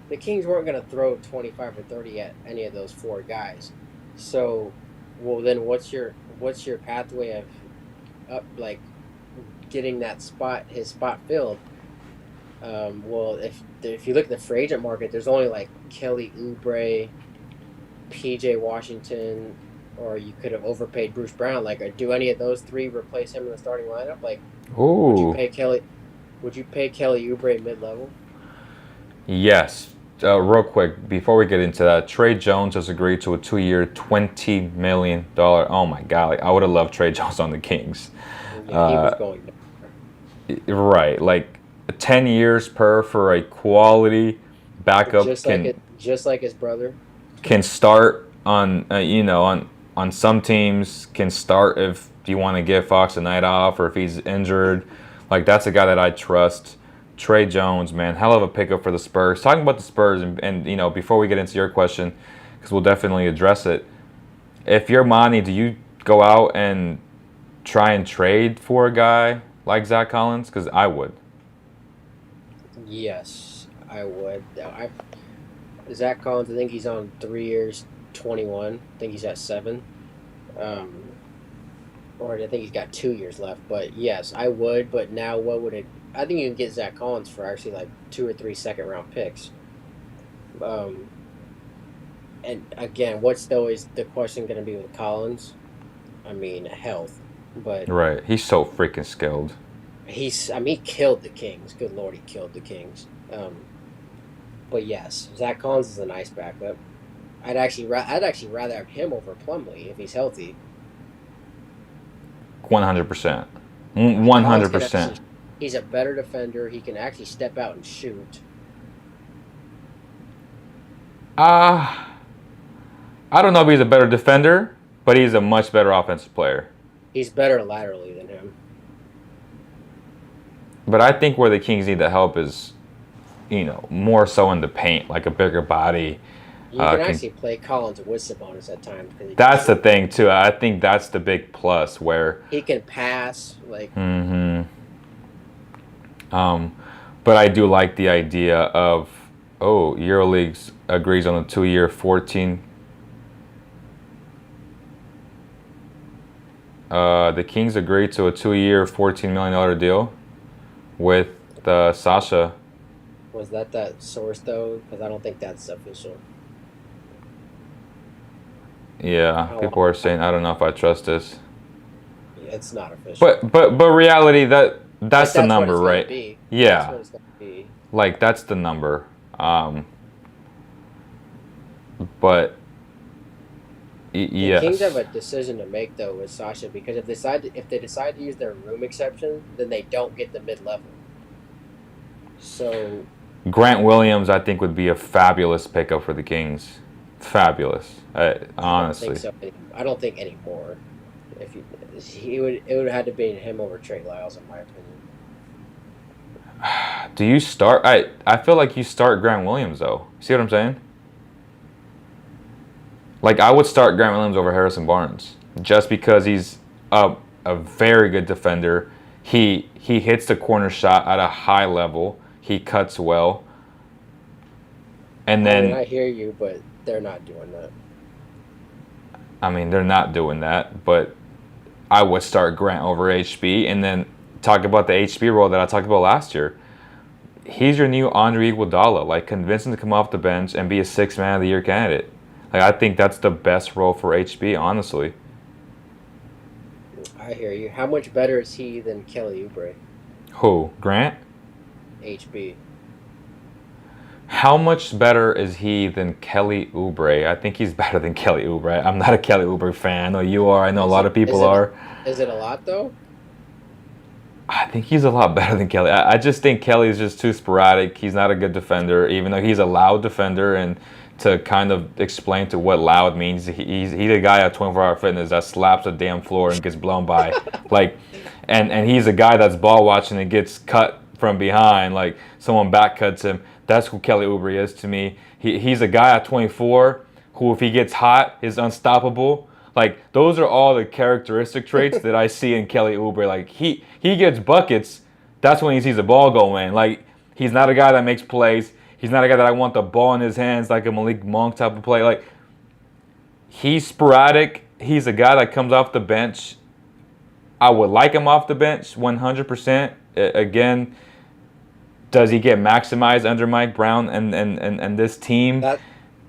the Kings weren't going to throw 25 or 30 at any of those four guys, so well then what's your pathway of up like getting his spot filled? Well, if you look at the free agent market, there's only like Kelly Oubre, PJ Washington, or you could have overpaid Bruce Brown. Like, do any of those three replace him in the starting lineup? Like, would you Ooh. pay Kelly? Would you pay Kelly Oubre mid level? Yes. Real quick, before we get into that, Trey Jones has agreed to a 2 year, $20 million. Oh my God! Like, I would have loved Trey Jones on the Kings. Yeah, he was going. Right, like 10 years per for a quality backup Just like his brother. can start on on some teams, can start if you want to give Fox a night off or if he's injured. Like that's a guy that I trust. Trey Jones, man, hell of a pickup for the Spurs. Talking about the Spurs, and before we get into your question, because we'll definitely address it. If you're Monty, do you go out and try and trade for a guy like Zach Collins? Because I would. Yes, I would. Zach Collins. I think he's on 3 years, 21. I think he's at 7. Um, or I think he's got 2 years left. But yes, I would. But now, what would it? I think you can get Zach Collins for actually like 2 or 3 second round picks. Um, and again, what's always the question going to be with Collins? I mean, health. But Right, he's so freaking skilled. he killed the Kings. Good Lord, he killed the Kings. But yes, Zach Collins is a nice backup. I'd actually rather have him over Plumlee if he's healthy. 100%. Collins can 100%. actually, he's a better defender. He can actually step out and shoot. Uh, I don't know if he's a better defender, but he's a much better offensive player. He's better laterally than him. But I think where the Kings need the help is, more so in the paint, like a bigger body. You can actually play Collins with Sabonis at times. That's the thing too. I think that's the big plus where he can pass. Like, but I do like the idea of EuroLeague agrees on a 2 year, 14. The Kings agreed to a 2 year, $14 million deal with Sasha. Was that source though? Because I don't think that's official. Yeah, people are saying I don't know if I trust this. Yeah, it's not official. But reality that's the number, right? Be. Yeah. That's what it's gonna be. Like that's the number. But yes. The Kings have a decision to make though with Sasha because if they decide to use their room exception, then they don't get the mid level. So Grant Williams, I think, would be a fabulous pickup for the Kings. Fabulous, I don't think honestly. so. I don't think anymore. If it would have had to be him over Trey Lyles, in my opinion. Do you start? I feel like you start Grant Williams though. See what I'm saying? Like I would start Grant Williams over Harrison Barnes just because he's a very good defender. He hits the corner shot at a high level. He cuts well, and I mean, then I hear you, but they're not doing that. I mean they're not doing that, but I would start Grant over HB, and then talk about the HB role that I talked about last year. He's your new Andre Iguodala. Like convince him to come off the bench and be a six man of the year candidate. Like I think that's the best role for HB, honestly. I hear you. How much better is he than Kelly Oubre? Who? Grant? HB. How much better is he than Kelly Oubre? I think he's better than Kelly Oubre. I'm not a Kelly Oubre fan. I know you are. I know a lot of people are. Is it a lot though? I think he's a lot better than Kelly. I just think Kelly's just too sporadic. He's not a good defender, even though he's a loud defender. And to kind of explain to what loud means, he's a guy at 24 Hour Fitness that slaps a damn floor and gets blown by. Like, and he's a guy that's ball watching and gets cut from behind. Like someone back cuts him. That's who Kelly Oubre is to me. He's a guy at 24 who, if he gets hot, is unstoppable. Like those are all the characteristic traits that I see in Kelly Oubre. Like he gets buckets. That's when he sees the ball go in. Like he's not a guy that makes plays. He's not a guy that I want the ball in his hands like a Malik Monk type of play. Like he's sporadic. He's a guy that comes off the bench. I would like him off the bench 100%. Again, does he get maximized under Mike Brown and this team?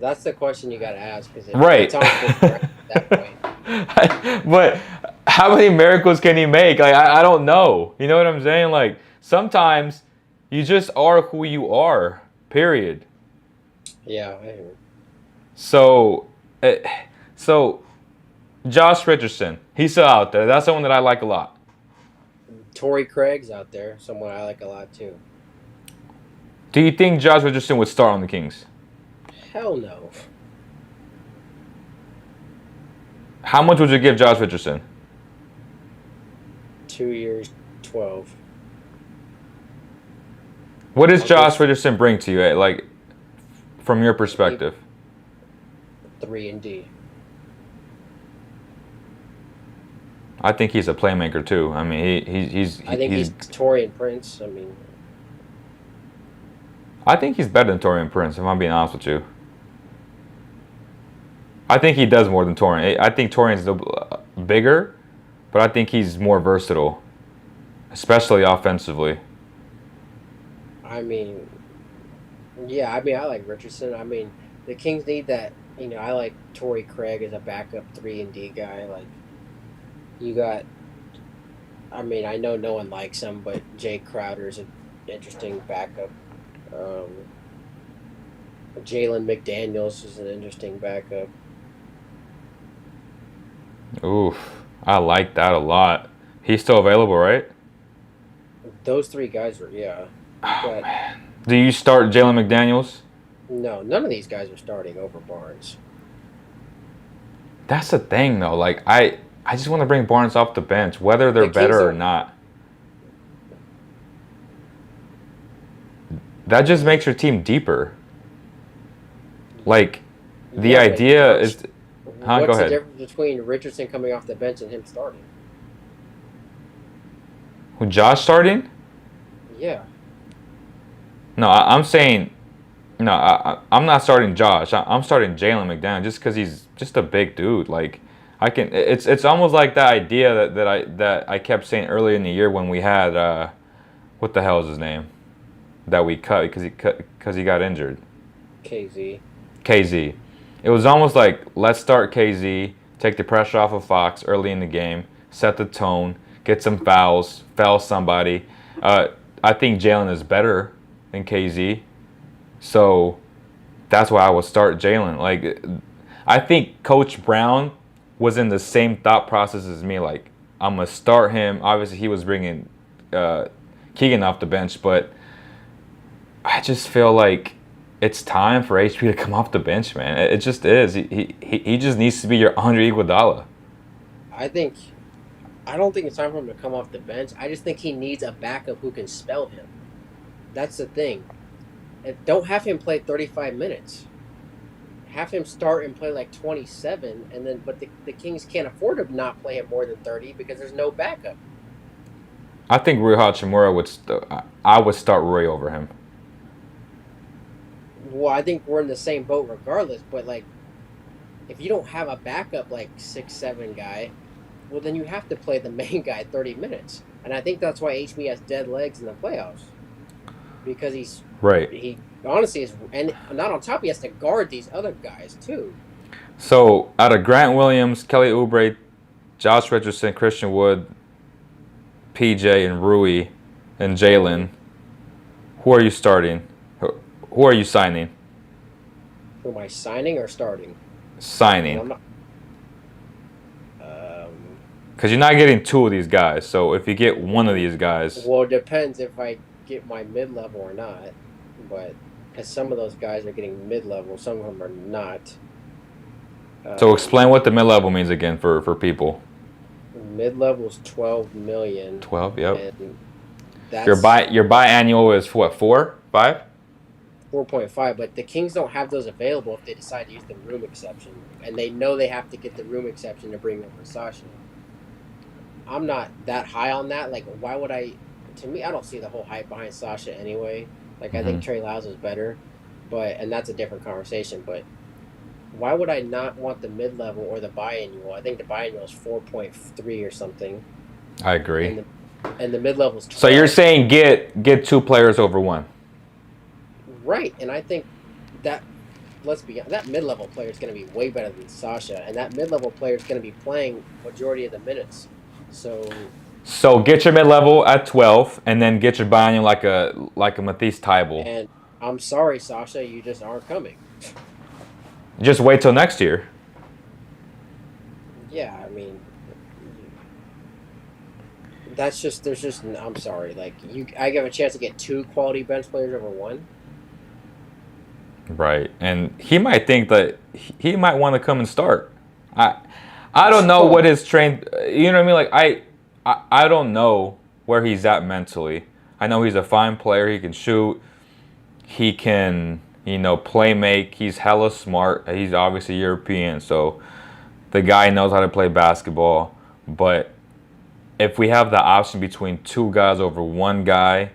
That's the question you got to ask, because right. It's honestly at that point. But how many miracles can he make? Like I don't know. You know what I'm saying? Like sometimes you just are who you are. Period. Yeah. I hear. So Josh Richardson, he's still out there. That's someone that I like a lot. Torrey Craig's out there, someone I like a lot too. Do you think Josh Richardson would start on the Kings? Hell no. How much would you give Josh Richardson? 2 years, 12. What does Josh Richardson bring to you, like, from your perspective? 3-and-D. I think he's a playmaker too. I mean, he's Taurean Prince. I mean, I think he's better than Taurean Prince, if I'm being honest with you. I think he does more than Taurean. I think Taurean's bigger, but I think he's more versatile, especially offensively. I mean, yeah, I mean, I like Richardson. I mean, the Kings need that. You know, I like Torrey Craig as a backup 3-and-D guy. Like, you got, I mean, I know no one likes him, but Jay Crowder's an interesting backup. Jalen McDaniels is an interesting backup. Oof, I like that a lot. He's still available, right? Those three guys are, yeah. Oh, man. Do you start Jalen McDaniels? No, none of these guys are starting over Barnes. That's the thing, though. Like, I just want to bring Barnes off the bench, whether they're better or not. That just makes your team deeper. Like, the idea is... What's go ahead. the difference between Richardson coming off the bench and him starting? Who, Josh starting? Yeah. No, I'm saying... No, I'm not starting Josh. I'm starting Jalen McDaniels just because he's just a big dude. Like, I can... It's almost like that idea that I kept saying earlier in the year when we had... what the hell is his name? That we cut because he got injured. KZ. It was almost like, let's start KZ, take the pressure off of Fox early in the game, set the tone, get some fouls, foul somebody. I think Jalen is better than KZ, so that's why I would start Jalen. Like, I think Coach Brown was in the same thought process as me. Like, I'm gonna start him. Obviously, he was bringing Keegan off the bench, but I just feel like it's time for HP to come off the bench, man. It just is. He just needs to be your Andre Iguodala. I think I don't think it's time for him to come off the bench. I just think he needs a backup who can spell him. That's the thing. And don't have him play 35 minutes. Have him start and play like 27, and then but the Kings can't afford to not play him more than 30 because there's no backup. I think Rui Hachimura I would start Rui over him. Well, I think we're in the same boat regardless, but like if you don't have a backup like 6'7" guy, well then you have to play the main guy 30 minutes. And I think that's why HB has dead legs in the playoffs. Because he honestly is, and not on top, he has to guard these other guys too. So out of Grant Williams, Kelly Oubre, Josh Richardson, Christian Wood, PJ, and Rui, and Jalen, who are you starting? Who are you signing? Who am I signing or starting? Signing. I'm not, because you're not getting two of these guys. So if you get one of these guys, well, it depends if I get my mid-level or not. But because some of those guys are getting mid-level, some of them are not. So explain what the mid-level means again for people. Mid-level is $12 million. 12, yep. And that's your biannual is what, 4, 5? 4.5, but the Kings don't have those available if they decide to use the room exception, and they know they have to get the room exception to bring over Sasha. I'm not that high on that. Like, why would I? To me, I don't see the whole hype behind Sasha anyway. Like, I think Trey Lyles is better, and that's a different conversation. But why would I not want the mid-level or the biannual? I think the biannual is 4.3 or something. I agree. And the mid-level is 12. So you're saying get two players over one. Right, and I think that, let's be honest, that mid-level player is going to be way better than Sasha, and that mid-level player is going to be playing majority of the minutes. So get your mid-level at 12, and then get your biannual like a Matisse Thybulle. And I'm sorry, Sasha, you just aren't coming. Just wait till next year. Yeah, I mean, I'm sorry. Like, I give a chance to get two quality bench players over one. Right, and he might think that he might want to come and start. I don't know what his train. You know what I mean? Like I don't know where he's at mentally. I know he's a fine player. He can shoot. He can play make. He's hella smart. He's obviously European, so the guy knows how to play basketball. But if we have the option between two guys over one guy,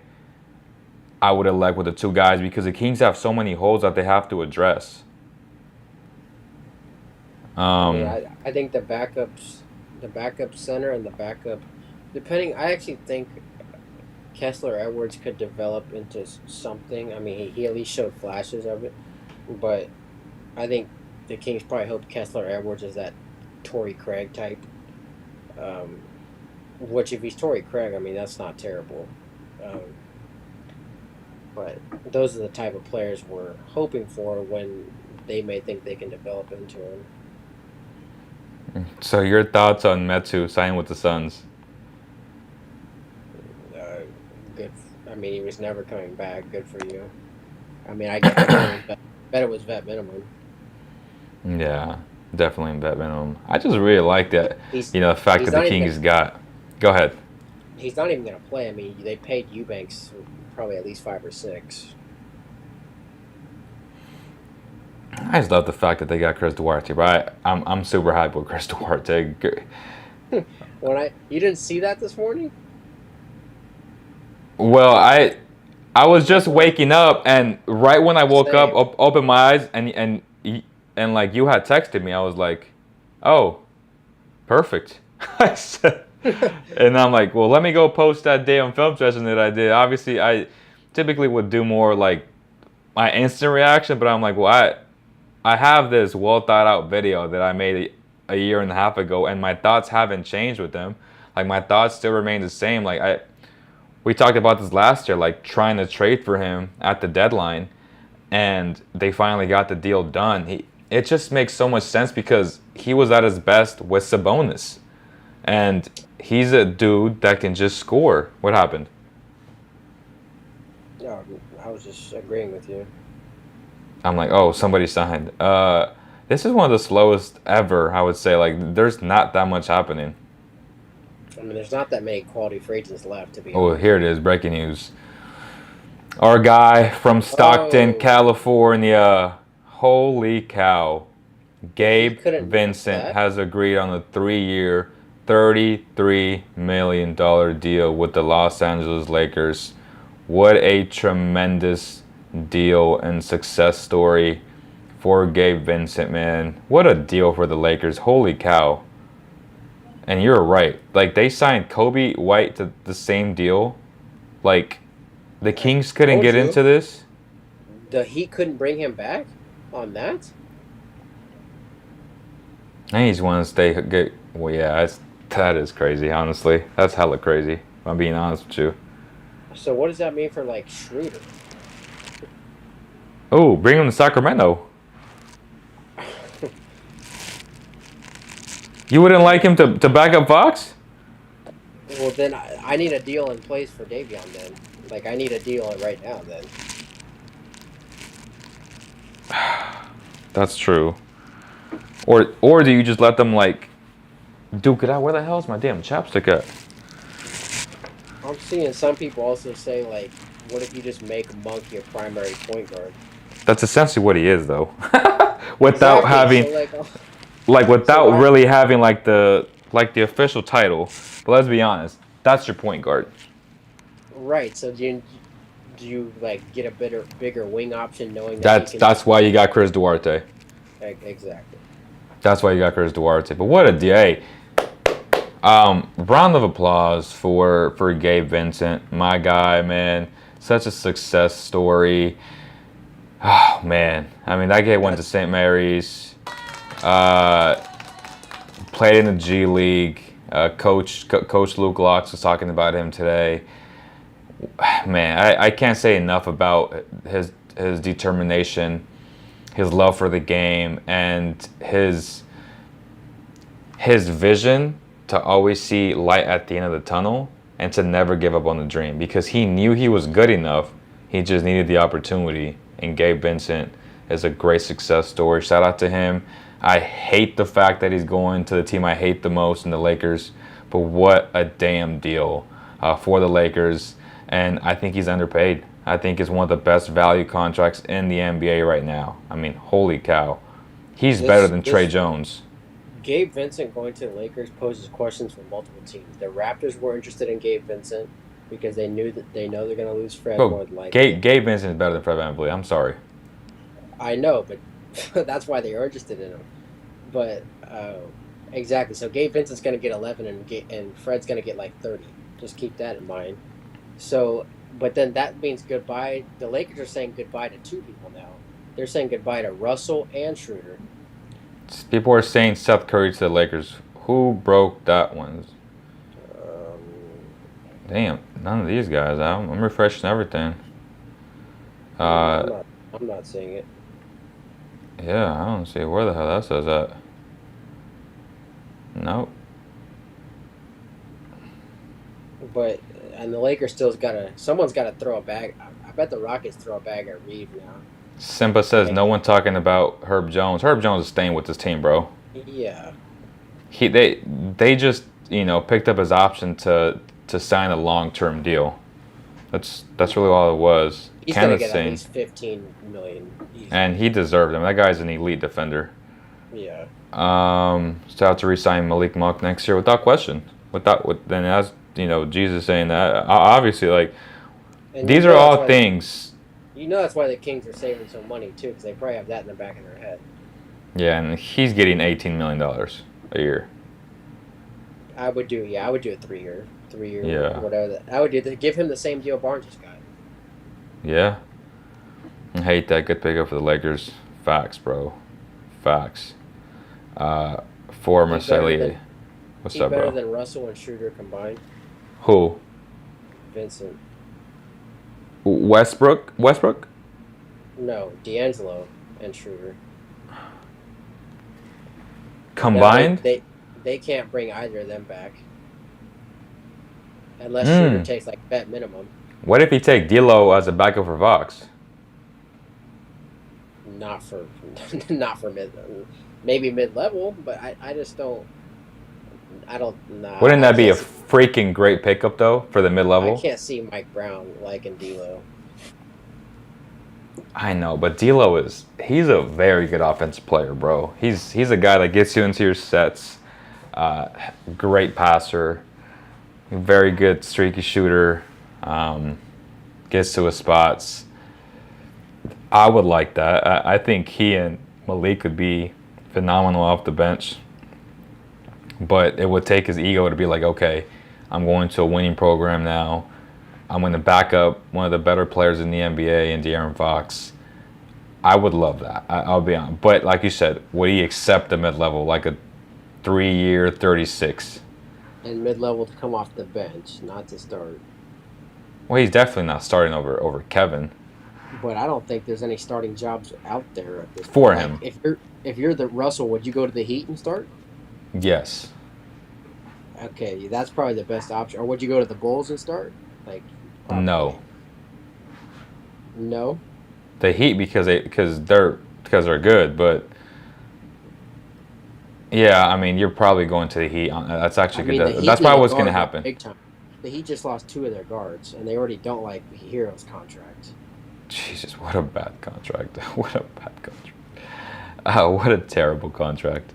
I would elect with the two guys because the Kings have so many holes that they have to address. I think the backup center and the backup, I actually think Kessler Edwards could develop into something. I mean, he at least showed flashes of it, but I think the Kings probably hope Kessler Edwards is that Torrey Craig type. Which if he's Torrey Craig, I mean that's not terrible. But those are the type of players we're hoping for when they may think they can develop into him. So your thoughts on Metu signing with the Suns? Good. I mean, he was never coming back. Good for you. I mean, I bet it was vet minimum. Yeah, definitely vet minimum. I just really like that. The fact that the Kings got. Go ahead. He's not even going to play. I mean, they paid Eubanks probably at least 5 or 6. I just love the fact that they got Chris Duarte, but I'm super happy with Chris Duarte. You didn't see that this morning? Well, I was just waking up, and right when I woke up, opened my eyes, and like you had texted me, I was like, "Oh, perfect." I said, and I'm like, "Well, let me go post that day on film session that I did." Obviously, I typically would do more like my instant reaction, but I'm like, well, I have this well thought out video that I made a year and a half ago, and my thoughts haven't changed with them. Like my thoughts still remain the same. Like we talked about this last year, like trying to trade for him at the deadline, and they finally got the deal done. It just makes so much sense because he was at his best with Sabonis, and he's a dude that can just score. What happened? I was just agreeing with you. I'm like, oh, somebody signed. This is one of the slowest ever, I would say. Like, there's not that much happening. I mean, there's not that many quality free agents left, to be Oh, honest. here it is, breaking news. Our guy from Stockton, Oh, California. Holy cow. he Gabe couldn't match Vincent that. has agreed on a 3-year, $33 million deal with the Los Angeles Lakers. What a tremendous deal and success story for Gabe Vincent, man. What a deal for the Lakers. Holy cow. And you're right. Like, they signed Kobe White to the same deal. Like, the I Kings couldn't told get you into this. the Heat couldn't bring him back on that. And he's want to stay get. Well, yeah, that is crazy. Honestly, that's hella crazy. If I'm being honest with you. So what does that mean for like Schroeder? Oh, bring him to Sacramento. You wouldn't like him to back up Fox? Well, then I need a deal in place for Davion. Then, like, I need a deal right now. Then, That's true. Or do you just let them like duke it out? Where the hell's my damn chapstick at? I'm seeing some people also say like, what if you just make Monk your primary point guard? That's essentially what he is, though. Without Exactly. having So so without why? really having like the official title. But let's be honest, that's your point guard. Right. So do you like get a bigger wing option knowing that he That's can that's just why you got Chris Duarte. exactly. That's why you got Chris Duarte. But what a day. Round of applause for Gabe Vincent, my guy, man. Such a success story. Oh man, I mean that kid went to That's St. Mary's, uh, played in the G League. Coach Luke Locks was talking about him today. Man, I can't say enough about his determination, his love for the game, and his vision to always see light at the end of the tunnel and to never give up on the dream because he knew he was good enough. He just needed the opportunity. And Gabe Vincent is a great success story. Shout out to him. I hate the fact that he's going to the team I hate the most in the Lakers, but what a damn deal for the Lakers. And I think he's underpaid. I think it's one of the best value contracts in the NBA right now. I mean, holy cow. He's better than Trey this Jones. Gabe Vincent going to the Lakers poses questions for multiple teams. The Raptors were interested in Gabe Vincent because they know they're going to lose Fred Bro, more than likely. Gabe Vincent is better than Fred VanVleet. I'm sorry. I know, but that's why they are interested in him. But exactly, so Gabe Vincent's going to get 11, and Fred's going to get like 30. Just keep that in mind. So, but then that means goodbye. The Lakers are saying goodbye to two people now. They're saying goodbye to Russell and Schroeder. People are saying Seth Curry to the Lakers. Who broke that one? Um, Damn, none of these guys. I'm refreshing everything. I'm Uh, not. I'm not seeing it. yeah, I don't see where the hell that says that. Nope. But and the Lakers still's got to. Someone's got to throw a bag. I bet the Rockets throw a bag at Reeve now. Simba says And, no one talking about Herb Jones. Herb Jones is staying with this team, bro. yeah, They just picked up his option to sign a long-term deal. That's really all it was. he's gonna Candace get at saying, least 15 million and easily. he deserved him. That guy's an elite defender. Yeah. Still have to re-sign Malik Monk next year without question. Then as Jesus saying that obviously like And these are all things. that's why the Kings are saving some money too, because they probably have that in the back of their head. Yeah, and he's getting $18 million a year. I would do a 3 year, Yeah, whatever. I would give him the same deal Barnes just got. yeah. I hate that. Good pickup for the Lakers. Facts, bro. Facts. Uh, for He's better Marcelli. than What's he's up, better bro? than Russell and Schroeder combined. Who? Vincent, Westbrook? Westbrook? no, D'Angelo and Schroeder. Now Combined? they can't bring either of them back unless Schroeder Hmm. takes like vet minimum. What if you take D'Lo as a backup for Vox? Not for not for mid, maybe mid level, but I just don't. I don't. Nah, Wouldn't that be a freaking great pickup though for the mid I level? can't see Mike Brown liking D'Lo. I know, but D'Lo he's a very good offensive player, bro. He's a guy that gets you into your sets. Great passer, very good streaky shooter. Gets to his spots. I would like that. I think he and Malik would be phenomenal off the bench. But it would take his ego to be like, okay, I'm going to a winning program now. I'm going to back up one of the better players in the NBA in De'Aaron Fox. I would love that. I'll be honest. But like you said, would he accept the mid-level, like a 3-year, 36? And mid level to come off the bench, not to start. Well, he's definitely not starting over Kevin. But I don't think there's any starting jobs out there at this For point. him. If you're the Russell, would you go to the Heat and start? Yes. Okay, that's probably the best option. Or would you go to the Bulls and start? Probably. No. No. The Heat because they're good, but yeah, I mean you're probably going to the Heat. That's actually good. That's probably what's going to happen. Big time. The Heat just lost 2 of their guards, and they already don't like Hero's contract. Jesus, what a bad contract! What a bad contract! What a terrible contract.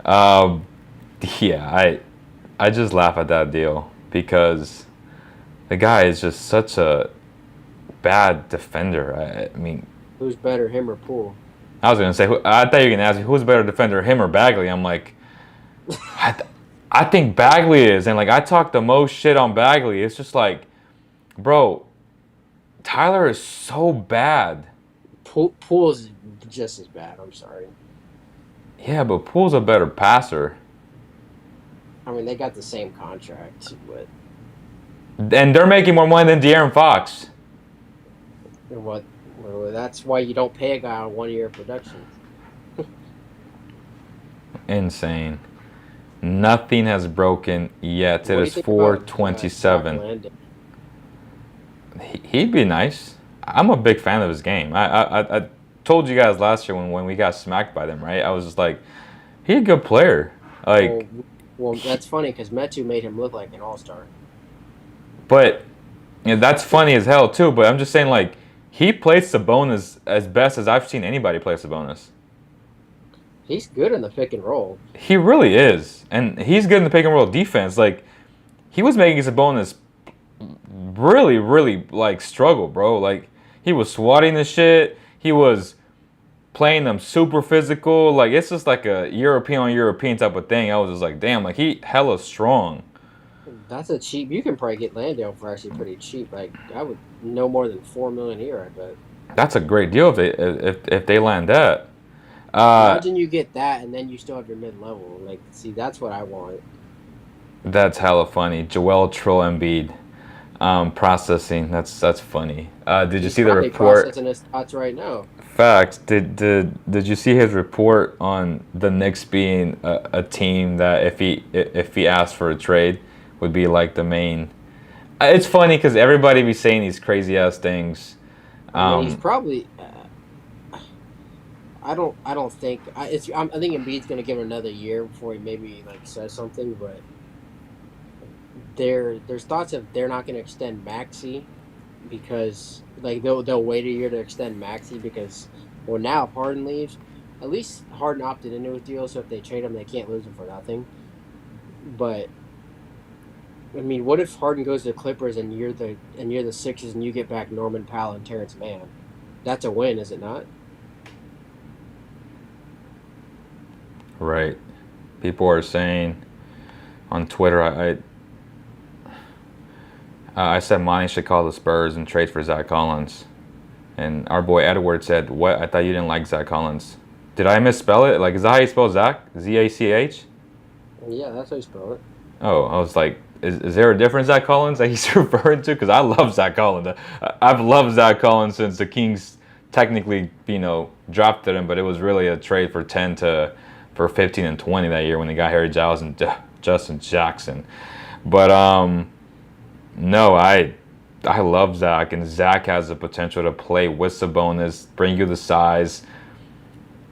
Yeah, I just laugh at that deal because the guy is just such a bad defender. I mean, who's better, him or Poole? I was gonna say, I thought you were gonna ask me who's better defender, him or Bagley. I'm like, I think Bagley is, and like I talk the most shit on Bagley. It's just like, bro, Tyler is so bad. Poole's just as bad. I'm sorry. Yeah, but Poole's a better passer. I mean, they got the same contract, but and they're making more money than De'Aaron Fox. What? Well, that's why you don't pay a guy on 1 year of production. Insane. Nothing has broken yet. It is 4:27. He'd be nice. I'm a big fan of his game. I told you guys last year when we got smacked by them, right? I was just like, he's a good player. Like, well, that's funny because Metu made him look like an all-star. But that's funny as hell too. But I'm just saying, like, he plays Sabonis as best as I've seen anybody play Sabonis. He's good in the pick and roll. He really is, and he's good in the pick and roll defense. Like, he was making Sabonis really, really like struggle, bro. Like, he was swatting the shit. He was playing them super physical. Like, it's just like a European on European type of thing. I was just like, damn, like he hella strong. That's a cheap. You can probably get Landale for actually pretty cheap. Like, I would no more than $4 million a year. I bet. That's a great deal if they land that. Imagine you get that and then you still have your mid level. Like, see, that's what I want. That's hella funny. Joel Troll Embiid processing. That's funny. Did you see the report? Processing his thoughts right now. Facts. Did you see his report on the Knicks being a team that if he asked for a trade would be like the main? It's funny because everybody be saying these crazy ass things. I mean, he's probably. I don't think I think Embiid's gonna give him another year before he maybe like says something, but there's thoughts of they're not gonna extend Maxey because like they'll wait a year to extend Maxey because now if Harden leaves, at least Harden opted into a deal, so if they trade him they can't lose him for nothing. But I mean, what if Harden goes to the Clippers and you're the Sixers and you get back Norman Powell and Terrence Mann? That's a win, is it not? Right. People are saying on Twitter, I said Monty should call the Spurs and trade for Zach Collins. And our boy Edward said, what? I thought you didn't like Zach Collins. Did I misspell it? Like, is that how you spell Zach? Z-A-C-H? Yeah, that's how you spell it. Oh, I was like, is there a different Zach Collins that he's referring to? Because I love Zach Collins. I've loved Zach Collins since the Kings technically, drafted him, but it was really a trade for 15 and 20 that year when they got Harry Giles and Justin Jackson. But no, I love Zach, and Zach has the potential to play with Sabonis, bring you the size.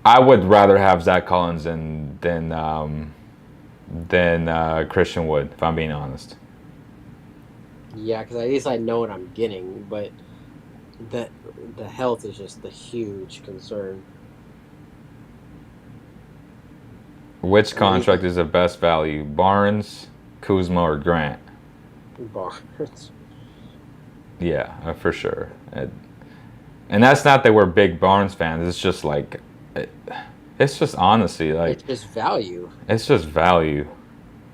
I would rather have Zach Collins than Christian Wood, if I'm being honest. Yeah, because at least I know what I'm getting, but the health is just the huge concern. Which I mean, contract is the best value, Barnes, Kuzma, or Grant? Barnes. Yeah, for sure. And that's not that we're big Barnes fans. It's just like, it's just honestly like It's just value. it's just value.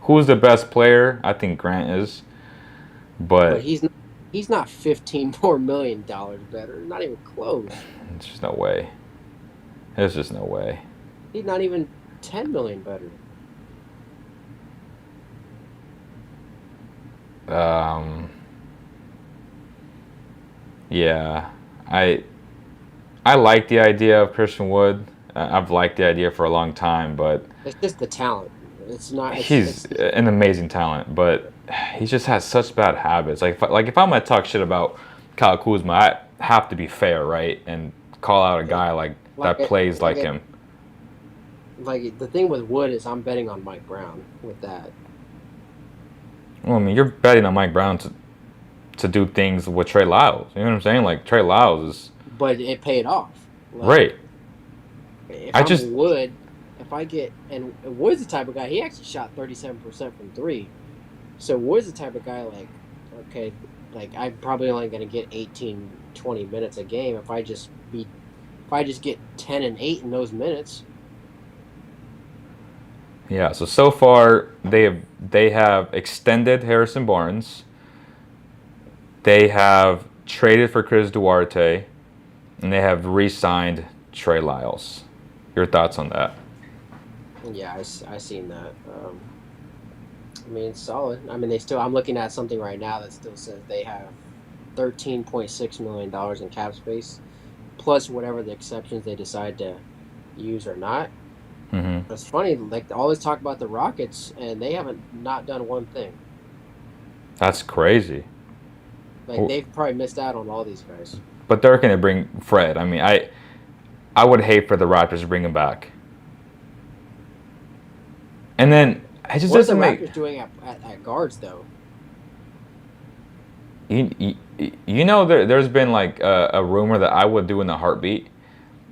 Who's the best player? I think Grant is, But but he's not $15 more million better. Not even close. there's just no way. There's just no way. He's not even 10 million better. Um, yeah, I I like the idea of Christian Wood. I've liked the idea for a long time, but It's just the talent. It's not. he's It's an amazing talent. But he just has such bad habits. Like if I'm gonna talk shit about Kyle Kuzma, I have to be fair, right, and call out a guy like like that plays like him. like the thing with Wood is I'm betting on Mike Brown with that. Well, I mean, you're betting on Mike Brown to do things with Trey Lyles. You know what I'm saying? Like Trey Lyles is But it paid off. Like, right. if I I'm just Wood, if I get and Wood's the type of guy. He actually shot 37% from three. So Wood's the type of guy like, okay, like I'm probably only going to get 18, 20 minutes a game if I just get 10 and 8 in those minutes. yeah. So far they have extended Harrison Barnes. They have traded for Chris Duarte, and they have re-signed Trey Lyles. Your thoughts on that? Yeah, I seen that. I mean, it's solid. I mean, I'm looking at something right now that still says they have $13.6 million in cap space, plus whatever the exceptions they decide to use or not. Mm-hmm. It's funny, like all this talk about the Rockets, and they haven't not done one thing. That's crazy. Like they've probably missed out on all these guys. But they're going to bring Fred. I mean, I would hate for the Raptors to bring him back. And then it just What are the doesn't make Raptors doing at guards though? you know there's been like a rumor that I would do in a heartbeat,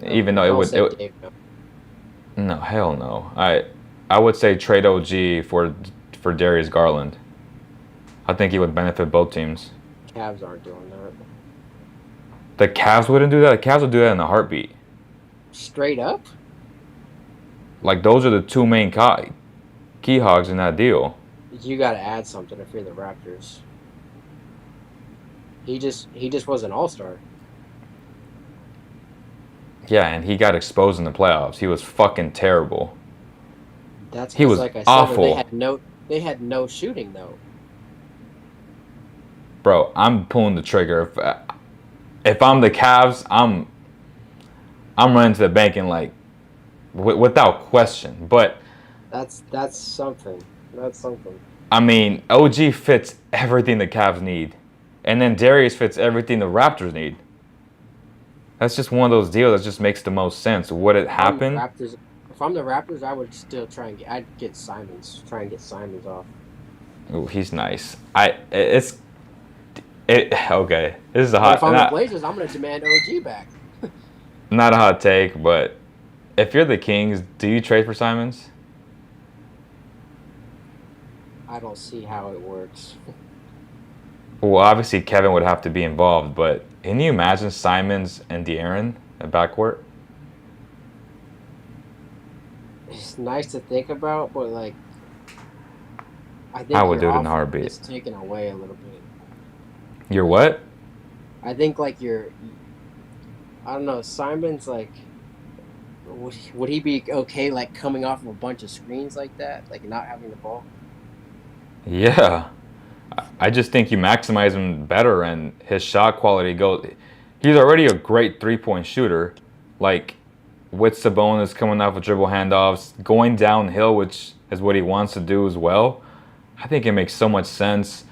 even though I'll say Dave, no. no, hell no. I would say trade OG for Darius Garland. I think he would benefit both teams. Cavs aren't doing that. The Cavs wouldn't do that. The Cavs would do that in a heartbeat. Straight up? Like those are the two main key hogs in that deal. You got to add something if you're the Raptors. He just was an all-star. Yeah, and he got exposed in the playoffs. He was fucking terrible. That's He was like I said, awful. they had no shooting though. Bro, I'm pulling the trigger. If I'm the Cavs, I'm running to the bank and like without question. But That's something. That's something. I mean, OG fits everything the Cavs need, and then Darius fits everything the Raptors need. That's just one of those deals that just makes the most sense. Would it happen? If I'm the Raptors, I would still I'd get Simons. Try and get Simons off. Oh, he's nice. Okay. This is a But hot. if I'm the Blazers, I'm gonna demand OG back. Not a hot take, but if you're the Kings, do you trade for Simons? I don't see how it works. Well, obviously Kevin would have to be involved, but can you imagine Simons and De'Aaron at backcourt? It's nice to think about, but like, I think I would do your it in a offense heartbeat. is taken away a little bit. You're what? I think like I don't know, Simons like, would he be okay like coming off of a bunch of screens like that, like not having the ball? Yeah. I just think you maximize him better and his shot quality goes. He's already a great three-point shooter. Like with Sabonis coming off of dribble handoffs, going downhill, which is what he wants to do as well. I think it makes so much sense.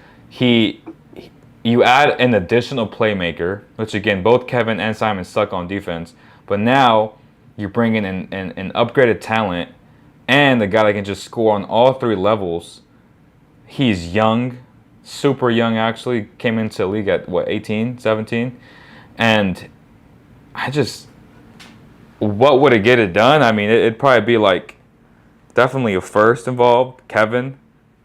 You add an additional playmaker, which again, both Kevin and Simon suck on defense, but now you bring in an upgraded talent and the guy that can just score on all three levels. He's young, super young actually, came into the league at what, 18, 17? And I just, what would it get it done? I mean, it'd probably be like definitely a first involved. Kevin,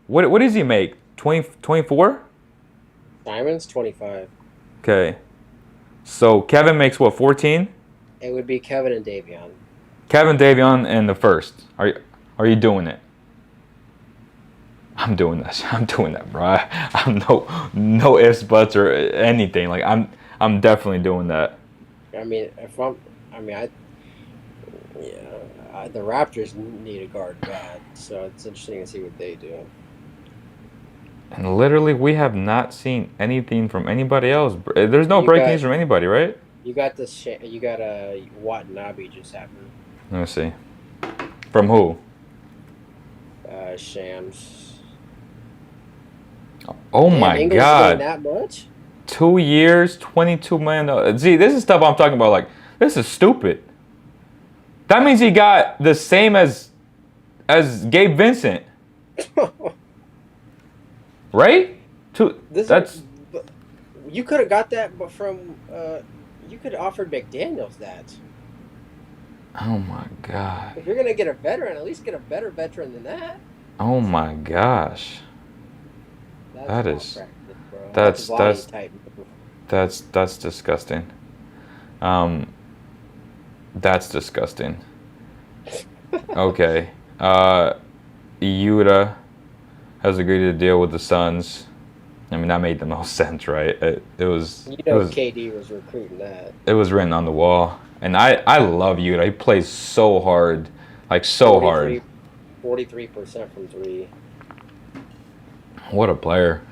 what does he make? 20, 24? Simon's 25. Okay. So Kevin makes what, 14? It would be Kevin and Davion. Kevin, Davion, and the first. Are you doing it? I'm doing this. I'm doing that, bro. I'm no ifs, buts, or anything. Like I'm definitely doing that. I mean, the Raptors need a guard bad, so it's interesting to see what they do. And literally, we have not seen anything from anybody else. There's no breaking news from anybody, right? You got this. You got a Watanabe just happened. Let me see. From who? Shams. Oh my Ingles God! That much? 2 years, $22 million. See, this is stuff I'm talking about. Like, this is stupid. That means he got the same as Gabe Vincent, right? You could have got that, but from you could have offered McDaniels that. Oh my God! If you're gonna get a veteran, at least get a better veteran than that. Oh my gosh! That's disgusting. That's disgusting. Okay. Yuta has agreed to deal with the Suns. I mean, that made the most sense, right? It was. KD was recruiting that. It was written on the wall, and I love Yuta. He plays so hard, like so hard. 43% from three. What a player.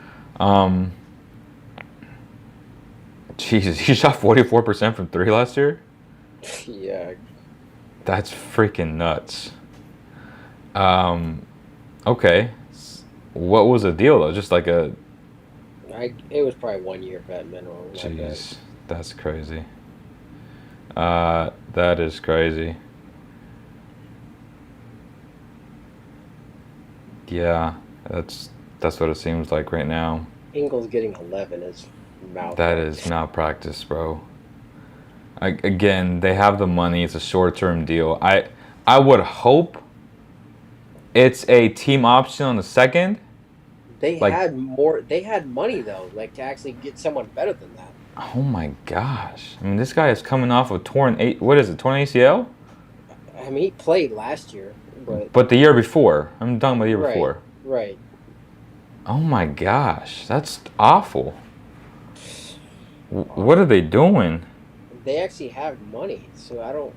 Jesus, he shot 44% from three last year? Yeah. That's freaking nuts. Okay. What was the deal, though? Just like a... It was probably 1 year vet minimum. Jeez, that's crazy. That is crazy. Yeah, that's what it seems like right now. Ingles getting 11 is malpractice. That is malpractice, bro. Again, they have the money. It's a short-term deal. I would hope it's a team option on the second. They had money though, like to actually get someone better than that. Oh my gosh! I mean, this guy is coming off of torn ACL? I mean, he played last year, but the year before. I'm talking about the year before. Right. Oh my gosh, that's awful. What are they doing? They actually have money, so I don't.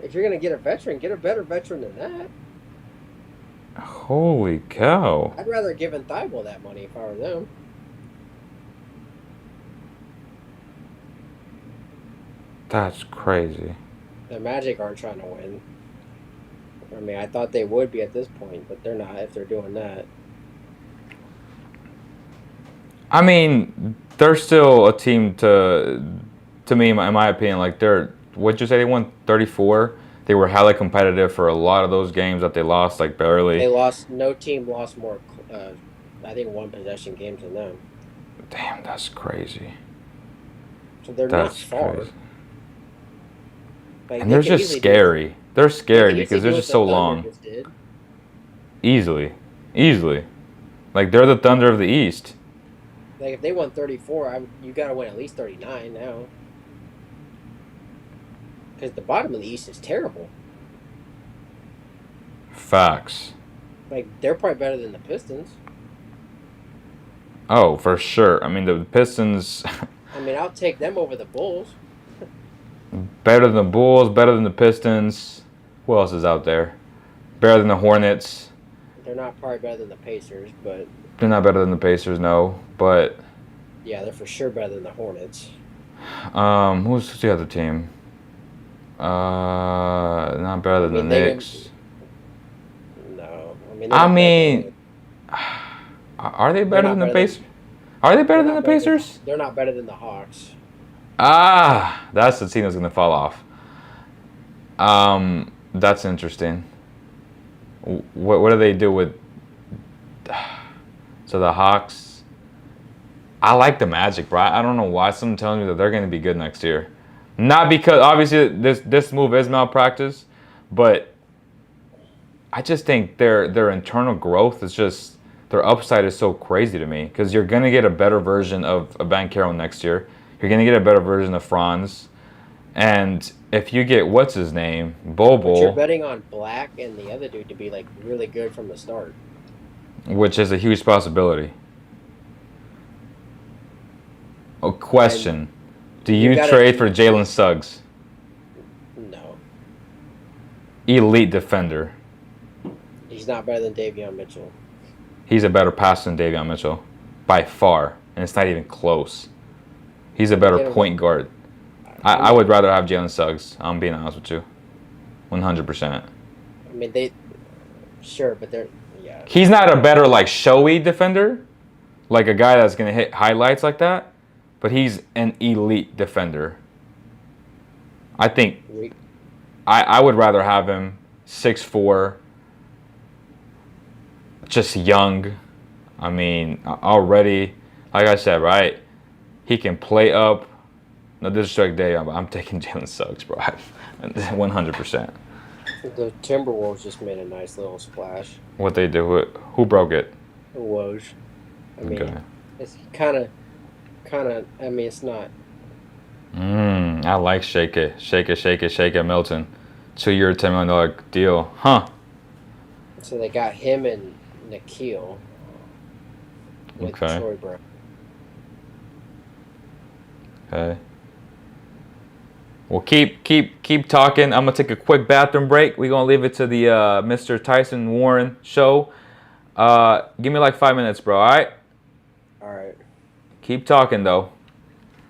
If you're gonna get a veteran, get a better veteran than that. Holy cow! I'd rather give Thibault that money if I were them. That's crazy. The Magic aren't trying to win. I mean, I thought they would be at this point, but they're not if they're doing that. I mean, they're still a team to me, in my opinion, like what'd you say, they won 34? They were highly competitive for a lot of those games that they lost, like barely. No team lost more, I think, one possession games than them. Damn, that's crazy. So they're not far. Crazy. Like, and they're just scary. They're scary because they're just so long. Easily. Like, they're the Thunder of the East. Like, if they won 34, you got to win at least 39 now. Because the bottom of the East is terrible. Facts. Like, they're probably better than the Pistons. Oh, for sure. I mean, the Pistons... I mean, I'll take them over the Bulls. Better than the Bulls, better than the Pistons. Who else is out there? Better than the Hornets. They're not probably better than the Pacers, but... They're not better than the Pacers, no. But... Yeah, they're for sure better than the Hornets. Who's the other team? Not better than the Knicks. No. I mean... Are they better than the Pacers? Are they better They're than not the better than Pacers? they're not better than the Hawks. Ah, that's the team that's gonna fall off. That's interesting. What do they do with? So the Hawks. I like the Magic, bro. I don't know why someone telling me that they're gonna be good next year. Not because obviously this move is malpractice, but I just think their internal growth is just their upside is so crazy to me because you're gonna get a better version of Banchero next year. You're gonna get a better version of Franz, and if you get what's his name, But you're Bobo, betting on Black and the other dude to be like really good from the start. which is a huge possibility. A And question: do you you gotta trade for Jalen Suggs, no. elite defender? He's not better than Davion Mitchell. He's a better passer than Davion Mitchell, by far, and it's not even close. He's a better Get him point guard. I I mean, would rather have Jalen Suggs. I'm being honest with you, 100%. I mean they sure, but they're yeah. He's not a better like showy defender, like a guy that's gonna hit highlights like that, but he's an elite defender. I think We, I would rather have him 6'4", just young. I mean, already, like I said, right? He can play up. No disrespect, Dave, but I'm taking Jalen Suggs, bro. 100%. the Timberwolves just made a nice little splash. What they do? Who broke it? Woj. I Okay. mean, it's kind of. I mean, it's not. I like shake it, shake it, shake it, shake it, Milton. 2-year, $10 million deal, huh? So they got him and Nikhil with Okay. Troy Brown. Okay. Well, keep talking. I'm gonna take a quick bathroom break. We're gonna leave it to the Mr. Tyson Warren show. Give me like 5 minutes, bro. All right. All right. Keep talking though.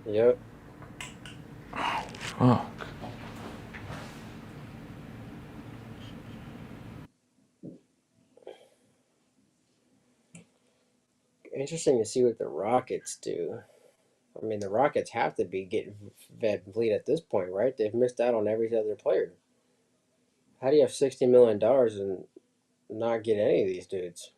Yep. Oh. Interesting to see what the Rockets do. I mean, the Rockets have to be getting vet complete at this point, right? They've missed out on every other player. How do you have $60 million and not get any of these dudes?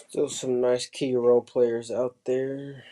Still some nice key role players out there.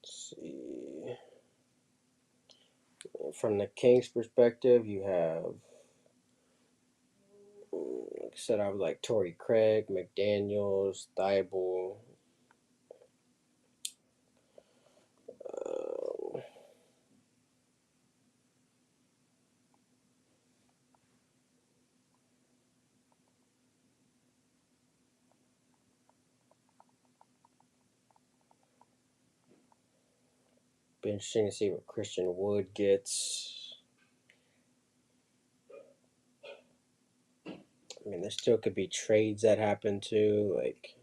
Let's see. From the Kings' perspective, you have, like I said, I was like Torrey Craig, McDaniels, Thibault. Uh, be interesting to see what Christian Wood gets. I mean, there still could be trades that happen too. Like,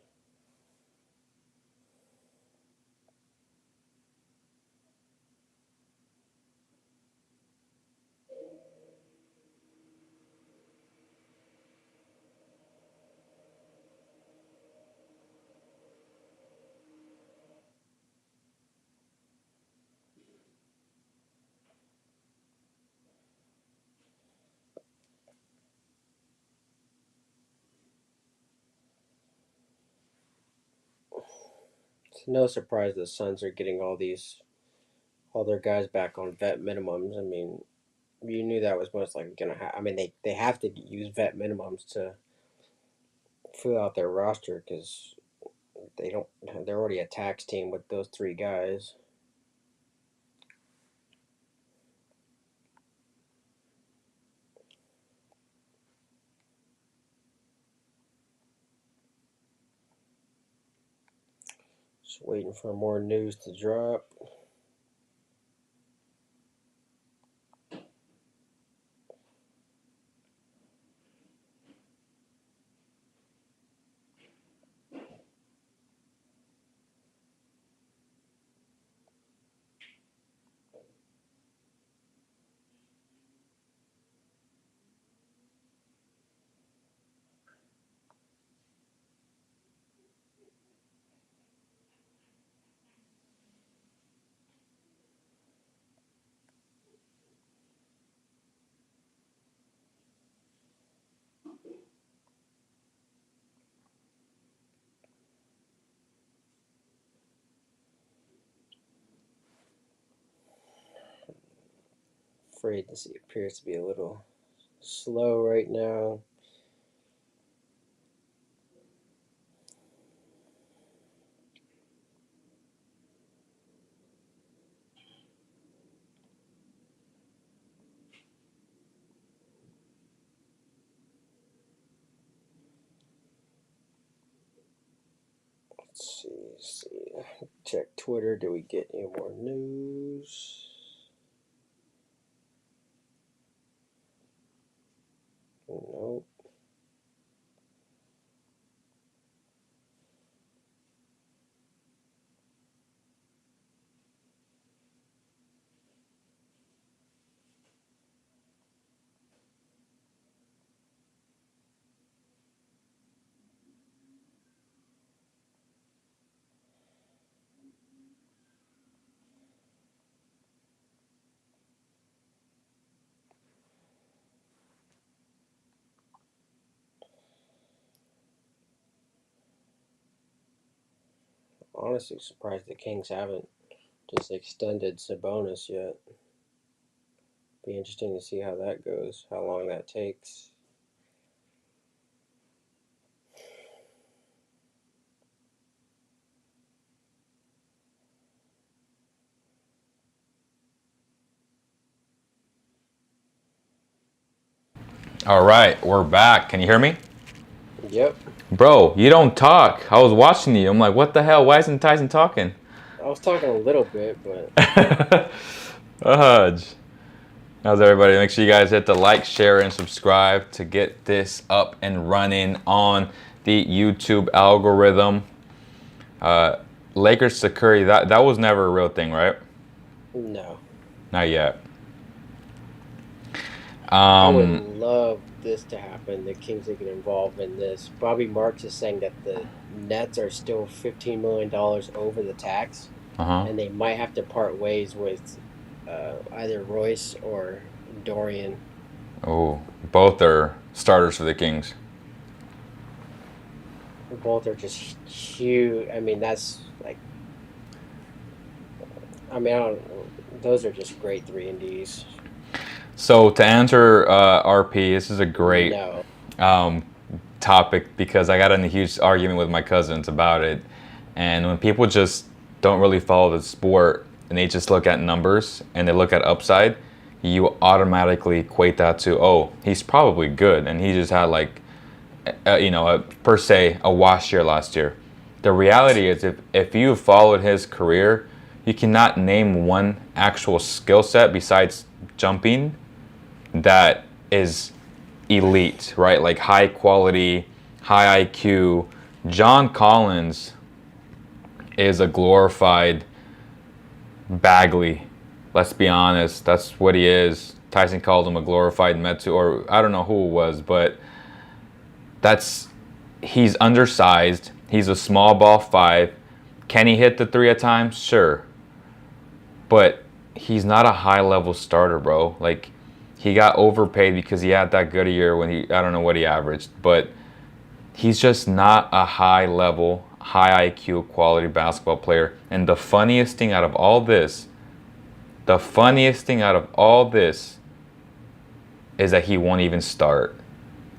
It's no surprise the Suns are getting all their guys back on vet minimums. I mean, you knew that was most likely gonna happen. I mean, they have to use vet minimums to fill out their roster because they don't. They're already a tax team with those three guys. Just waiting for more news to drop. Free agency appears to be a little slow right now. Let's see. Check Twitter. Do we get any more news? Nope. Honestly, surprised the Kings haven't just extended Sabonis yet. Be interesting to see how that goes, how long that takes. All right, we're back. Can you hear me? Yep. Bro, you don't talk. I was watching you. I'm like, what the hell? Why isn't Tyson talking? I was talking a little bit, but How's everybody? Make sure you guys hit the like, share, and subscribe to get this up and running on the YouTube algorithm. Lakers to Curry, that was never a real thing, right? no. Not yet. I would love this to happen. The Kings to get involved in this. Bobby Marks is saying that the Nets are still $15 million over the tax, and they might have to part ways with either Royce or Dorian. Oh, both are starters for the Kings. Both are just huge. I mean, that's like. I mean, I don't. Those are just great 3-and-Ds. So to answer RP, this is a great topic because I got in a huge argument with my cousins about it. And when people just don't really follow the sport and they just look at numbers and they look at upside, you automatically equate that to, oh, he's probably good. And he just had like, per se, a wash year last year. The reality is if you followed his career, you cannot name one actual skill set besides jumping that is elite, right? Like high quality, high IQ. John Collins is a glorified Bagley. Let's be honest. That's what he is. Tyson called him a glorified Metu, or I don't know who it was, but he's undersized. He's a small ball 5. Can he hit the 3 at times? Sure. But he's not a high level starter, bro. Like, he got overpaid because he had that good a year when I don't know what he averaged, but he's just not a high level high IQ, quality basketball player. And the funniest thing out of all this, is that he won't even start.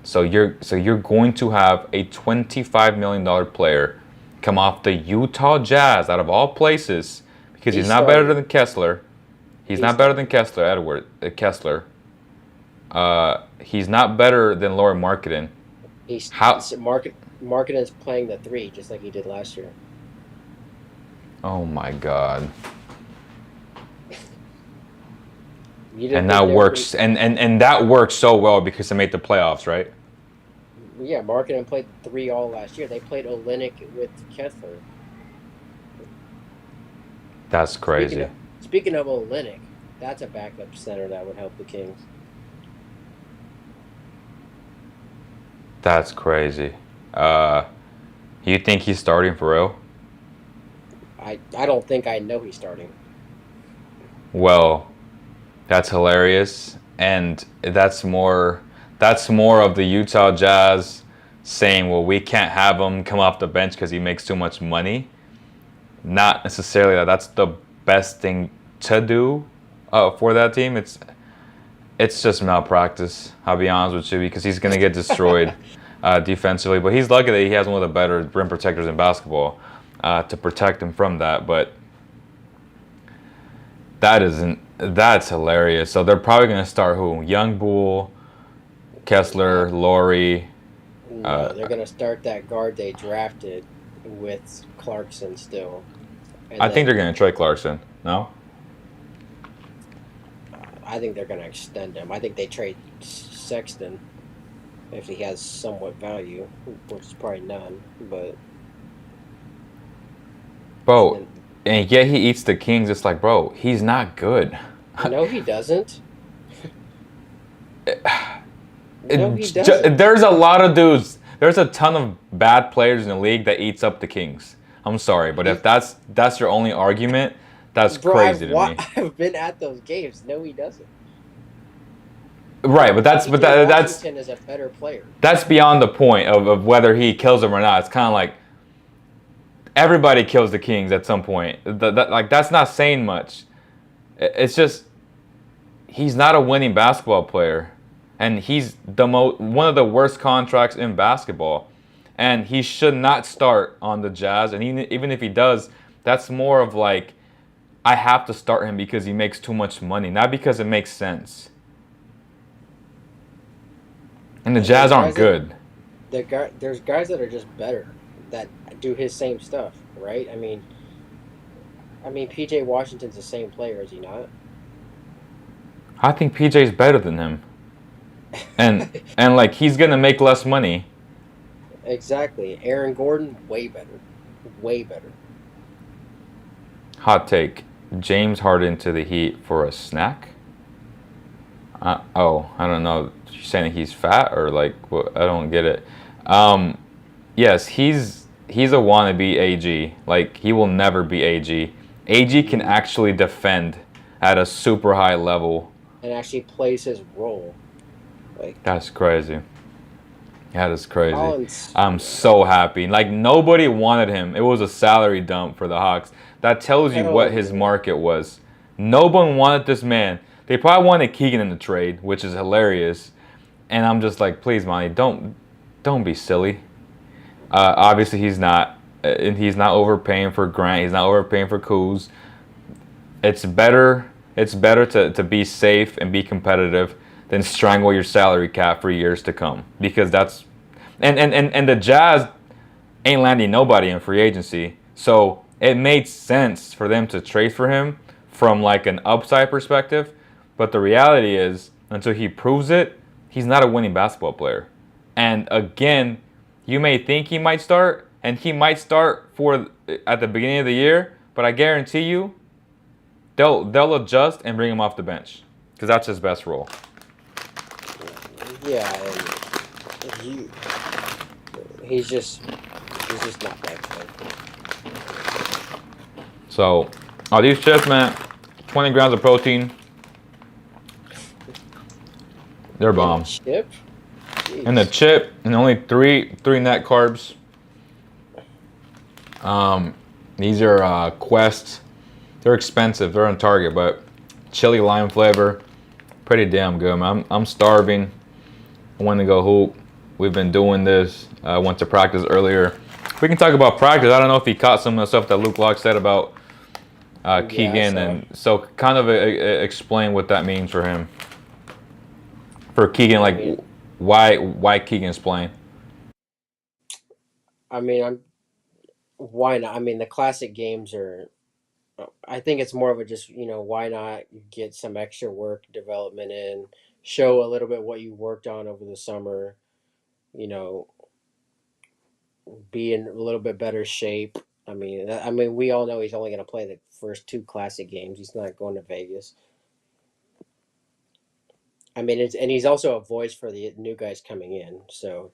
So you're going to have a $25 million player come off the Utah Jazz out of all places because he's not better than Kessler. He's not better than Kessler. He's not better than Lauri Markkanen. Markkanen's playing the 3 just like he did last year. Oh my God. And that works, and that works so well because they made the playoffs, right? Yeah, Markkanen played 3 all last year. They played Olynyk with Kessler. That's crazy. Speaking of Olynyk, that's a backup center that would help the Kings. That's crazy. You think he's starting for real? I don't think I know he's starting. Well, that's hilarious, and that's more of the Utah Jazz saying, well, we can't have him come off the bench because he makes too much money. Not necessarily that's the best thing to do for that team. It's just malpractice, I'll be honest with you, because he's going to get destroyed defensively. But he's lucky that he has one of the better rim protectors in basketball to protect him from that. But that's hilarious. So they're probably going to start who? Young Bull, Kessler, Lauri. No, they're going to start that guard they drafted with Clarkson still. I think they're going to trade Clarkson. No? I think they're going to extend him. I think they trade Sexton if he has somewhat value, which is probably none. But bro, and yet he eats the Kings. It's like, bro, he's not good. No, he doesn't. No, he doesn't. There's a lot of dudes. There's a ton of bad players in the league that eats up the Kings. I'm sorry, but if that's your only argument, that's crazy to me. I've been at those games. No, he doesn't. Right, that's Washington is a better player. That's beyond the point of whether he kills them or not. It's kind of like everybody kills the Kings at some point. That's not saying much. It's just he's not a winning basketball player, and he's one of the worst contracts in basketball, and he should not start on the Jazz. And even if he does, that's more of like, I have to start him because he makes too much money, not because it makes sense. And the Jazz aren't good. There's guys that are just better that do his same stuff, right? I mean, PJ Washington's the same player, is he not? I think PJ's better than him, and like he's gonna make less money. Exactly. Aaron Gordon, way better, way better. Hot take: James Harden to the Heat for a snack? I don't know. You're saying he's fat or like what? I don't get it. Yes, he's a wannabe AG. Like he will never be AG. AG can actually defend at a super high level and actually plays his role. Like that's crazy. That is crazy. I'm so happy. Like nobody wanted him. It was a salary dump for the Hawks. That tells you what his market was. No one wanted this man. They probably wanted Keegan in the trade, which is hilarious. And I'm just like, please, Monty, don't be silly. Obviously, he's not. He's not overpaying for Grant. He's not overpaying for Kuz. It's better to be safe and be competitive than strangle your salary cap for years to come. Because that's and the Jazz ain't landing nobody in free agency. So it made sense for them to trade for him from like an upside perspective. But the reality is, until he proves it, he's not a winning basketball player. And again, you may think he might start, and he might start at the beginning of the year, but I guarantee you, they'll adjust and bring him off the bench because that's his best role. Yeah, and he's just not that good. So, these chips, man, 20 grams of protein. They're bomb. Chip? And the chip, and only three net carbs. These are Quest. They're expensive. They're on Target, but chili lime flavor, pretty damn good, man. I'm starving. I want to go hoop. We've been doing this. I went to practice earlier. We can talk about practice. I don't know if he caught some of the stuff that Luke Locke said about Keegan, and so kind of explain what that means for him. For Keegan, like why Keegan's playing. I mean, why not? I mean, the classic games are. I think it's more of a just why not get some extra work development in, show a little bit what you worked on over the summer. You know, be in a little bit better shape. I mean, we all know he's only going to play the first two classic games. He's not going to Vegas. I mean, and he's also a voice for the new guys coming in. So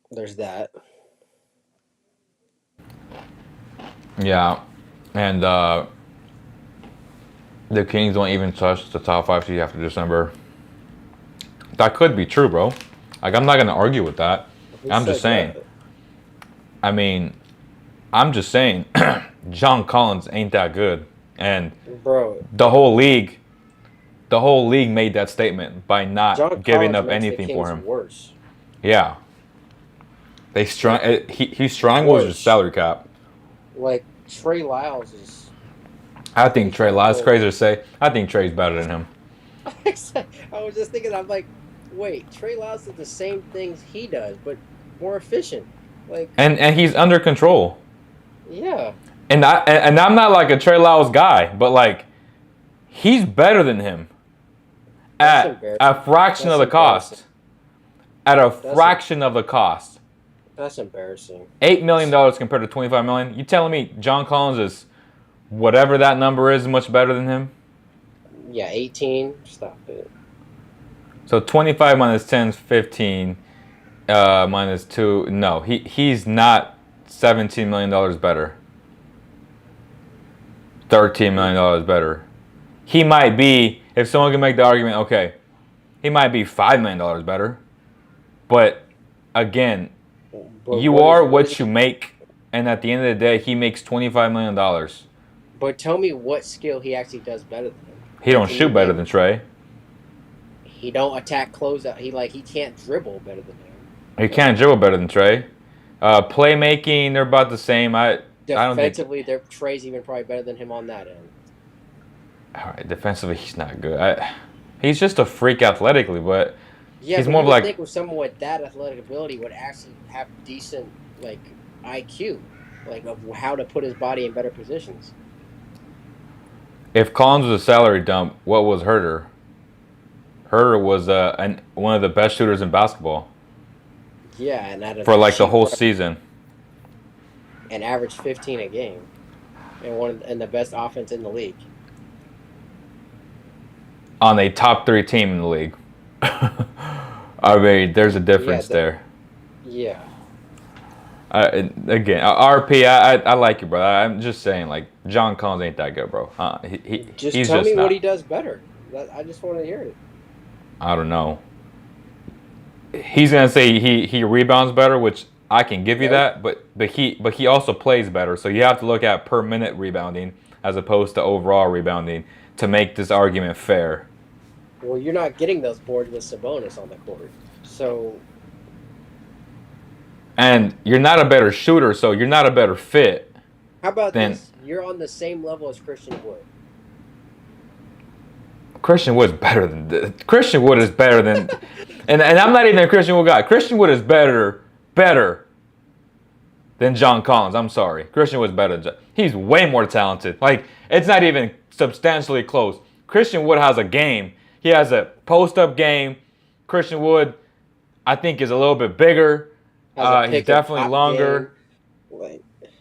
there's that. Yeah, and the Kings don't even touch the top 5 seed after December. That could be true, bro. Like, I'm not gonna argue with that. I'm just saying. That? I mean, I'm just saying, John Collins ain't that good, and Bro, the whole league made that statement by not John giving Collins up makes the anything Kings for him. worse. Yeah, he strangles his salary cap. Like Trey Lyles is. I think Trey Lyles, crazy to say. I think Trey's better than him. I was just thinking, I'm like, wait, Trey Lyles does the same things he does, but more efficient. Like, and he's under control. yeah. And I'm not like a Trey Lyles guy, but like, he's better than him at a fraction of the cost. At a fraction of the cost. That's embarrassing. $8 million compared to $25 million. You telling me John Collins is whatever that number is much better than him? Yeah, 18. Stop it. So 25 minus 10 is 15. Minus 2. No, he's not $17 million better. $13 million better. He might be, if someone can make the argument, okay, he might be $5 million better. But again, you are what you make, and at the end of the day, he makes $25 million. But tell me what skill he actually does better than him. He don't shoot better than Trey. He don't attack closeout. He can't dribble better than him. He can't dribble better than Trey. Playmaking, they're about the same. I don't think. Defensively, Trey's even probably better than him on that end. All right, defensively, he's not good. He's just a freak athletically, but yeah, he's but more you of like. think with someone with that athletic ability would actually have decent like IQ, like of how to put his body in better positions. If Collins was a salary dump, what was Herter? Herter was one of the best shooters in basketball. Yeah, and for like the whole season. And averaged 15 a game, and the best offense in the league. On a top 3 team in the league. I mean, there's a difference there. Yeah. Again, RP, I like you, bro. I'm just saying, like, John Collins ain't that good, bro. He's tell me not. what he does better. I just want to hear it. I don't know. He's gonna say he rebounds better, which I can give you that, but he also plays better. So you have to look at per minute rebounding as opposed to overall rebounding to make this argument fair. Well, you're not getting those boards with Sabonis on the court, so. And you're not a better shooter, so you're not a better fit. How about this? You're on the same level as Christian Wood. Christian Wood is better than this. Christian Wood is better than, and I'm not even a Christian Wood guy. Christian Wood is better than John Collins. I'm sorry, Christian Wood's better. He's way more talented. Like, it's not even substantially close. Christian Wood has a game. He has a post-up game. Christian Wood, I think, is a little bit bigger. He's definitely longer.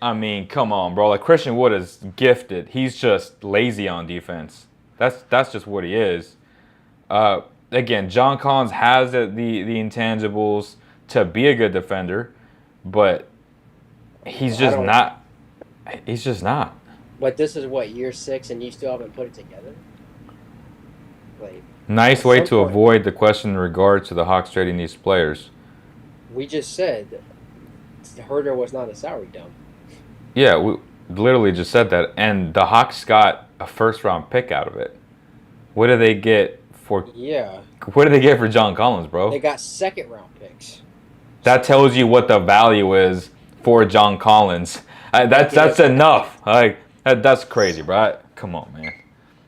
I mean, come on, bro. Like, Christian Wood is gifted. He's just lazy on defense. That's just what he is. Again, John Collins has the intangibles to be a good defender, but he's just not. He's just not. But this is what, year 6, and you still haven't put it together? Like, nice way to avoid the question in regard to the Hawks trading these players. We just said Herter was not a salary dump. Yeah, we literally just said that, and the Hawks got a first round pick out of it. What did they get for? Yeah, What did they get for John Collins, they bro? got second round picks. That So tells you what the value is for John Collins. they gave That's up. enough. Like that's crazy, bro. Come on, man.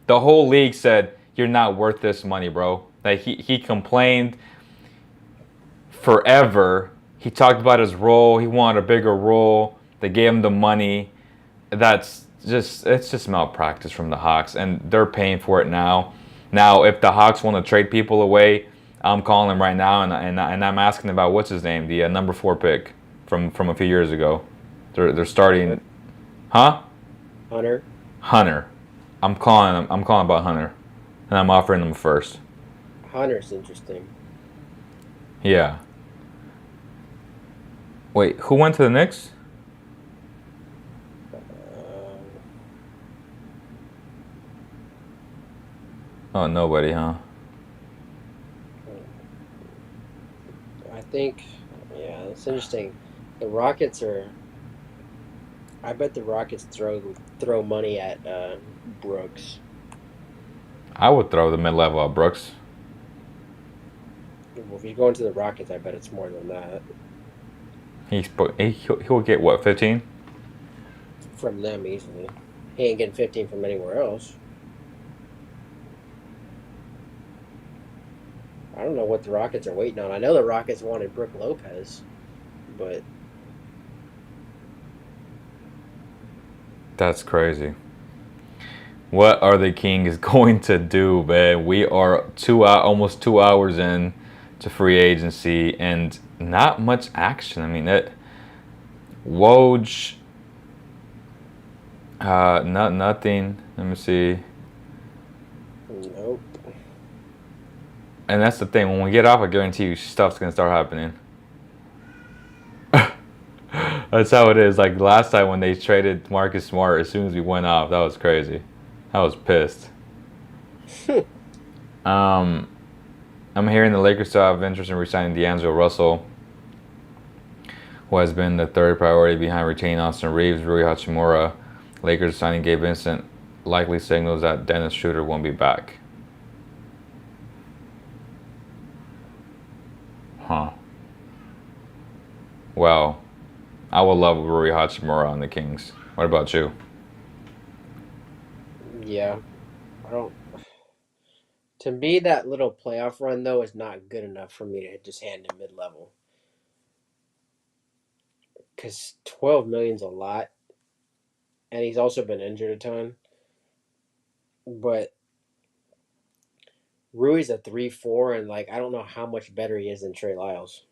The whole league said you're not worth this money, bro. Like he complained forever. He talked about his role. He wanted a bigger role. They gave him the money. That's just it's just malpractice from the Hawks, and they're paying for it now. Now, if the Hawks want to trade people away, I'm calling them right now, and I'm asking about what's his name, the number 4 pick from a few years ago. They're starting, huh? Hunter. Hunter. I'm calling him. I'm calling about Hunter, and I'm offering him first. Hunter's interesting. Yeah. Wait, who went to the Knicks? Um, Oh, nobody, huh? I think, yeah, it's interesting. The Rockets are. I bet the Rockets throw money at Brooks. I would throw the mid-level at Brooks. Well, if he's going to the Rockets, I bet it's more than that He'll get what, 15? from them easily. He ain't getting 15 from anywhere else. I don't know what the Rockets are waiting on. I know the Rockets wanted Brook Lopez, but That's crazy. What are the Kings going to do, man? We are almost 2 hours in to free agency, and not much action. I mean, that Woj, not nothing. Let me see. nope. And that's the thing. When we get off, I guarantee you, stuff's gonna start happening. That's how it is. Like last time when they traded Marcus Smart, as soon as we went off, that was crazy. I was pissed. I'm hearing the Lakers still have interest in re-signing D'Angelo Russell, who has been the third priority behind retaining Austin Reeves, Rui Hachimura. Lakers signing Gabe Vincent likely signals that Dennis Schroeder won't be back. Huh. Well, I would love Rui Hachimura on the Kings. What about you? Yeah, I don't. To me, that little playoff run though is not good enough for me to just hand him mid-level. Because 12 million's a lot, and he's also been injured a ton. But Rui's a 3-4, and like I don't know how much better he is than Trey Lyles.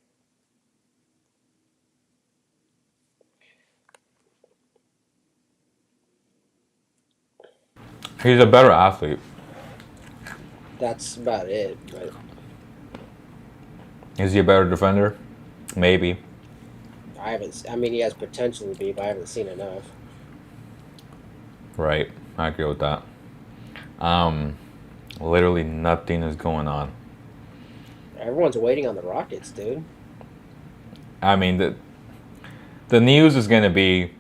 He's a better athlete. That's about it. But Is he a better defender? Maybe. I haven't. I mean, he has potential to be, but I haven't seen enough. Right. I agree with that. Um, Literally nothing is going on. Everyone's waiting on the Rockets, dude. I mean, the news is going to be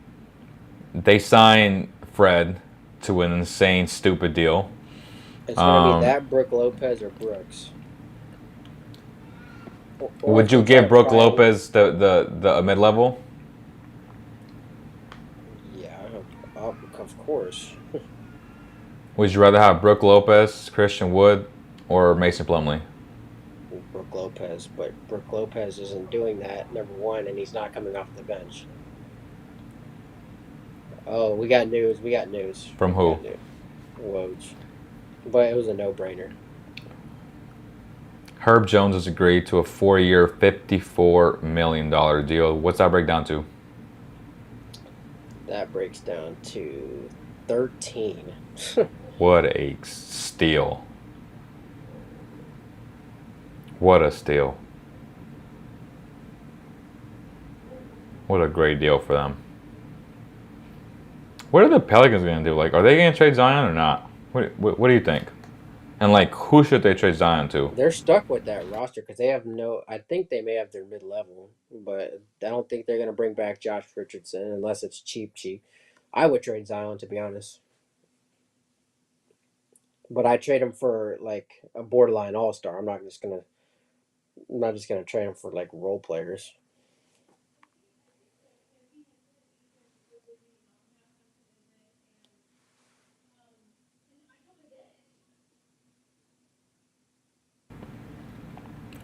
they sign Fred to an insane, stupid deal. It's gonna be that Brook Lopez or Brooks. Or Would if you they try give to Brook pry- Lopez the mid level? Yeah, of course. Would you rather have Brook Lopez, Christian Wood, or Mason Plumlee? Brook Lopez, but Brook Lopez isn't doing that. Number one, and he's not coming off the bench. Oh, we got news. We got news. From who? Woj. But it was a no-brainer. Herb Jones has agreed to a 4-year, $54 million deal. What's that break down to? That breaks down to 13. What a steal. What a steal. What a great deal for them. What are the Pelicans going to do? Like, are they going to trade Zion or not? What do you think? And like, who should they trade Zion to? They're stuck with that roster because they have no. I think they may have their mid level, but I don't think they're gonna bring back Josh Richardson unless it's cheap, cheap. I would trade Zion to be honest, but I trade him for like a borderline all star. I'm not just gonna trade him for like role players.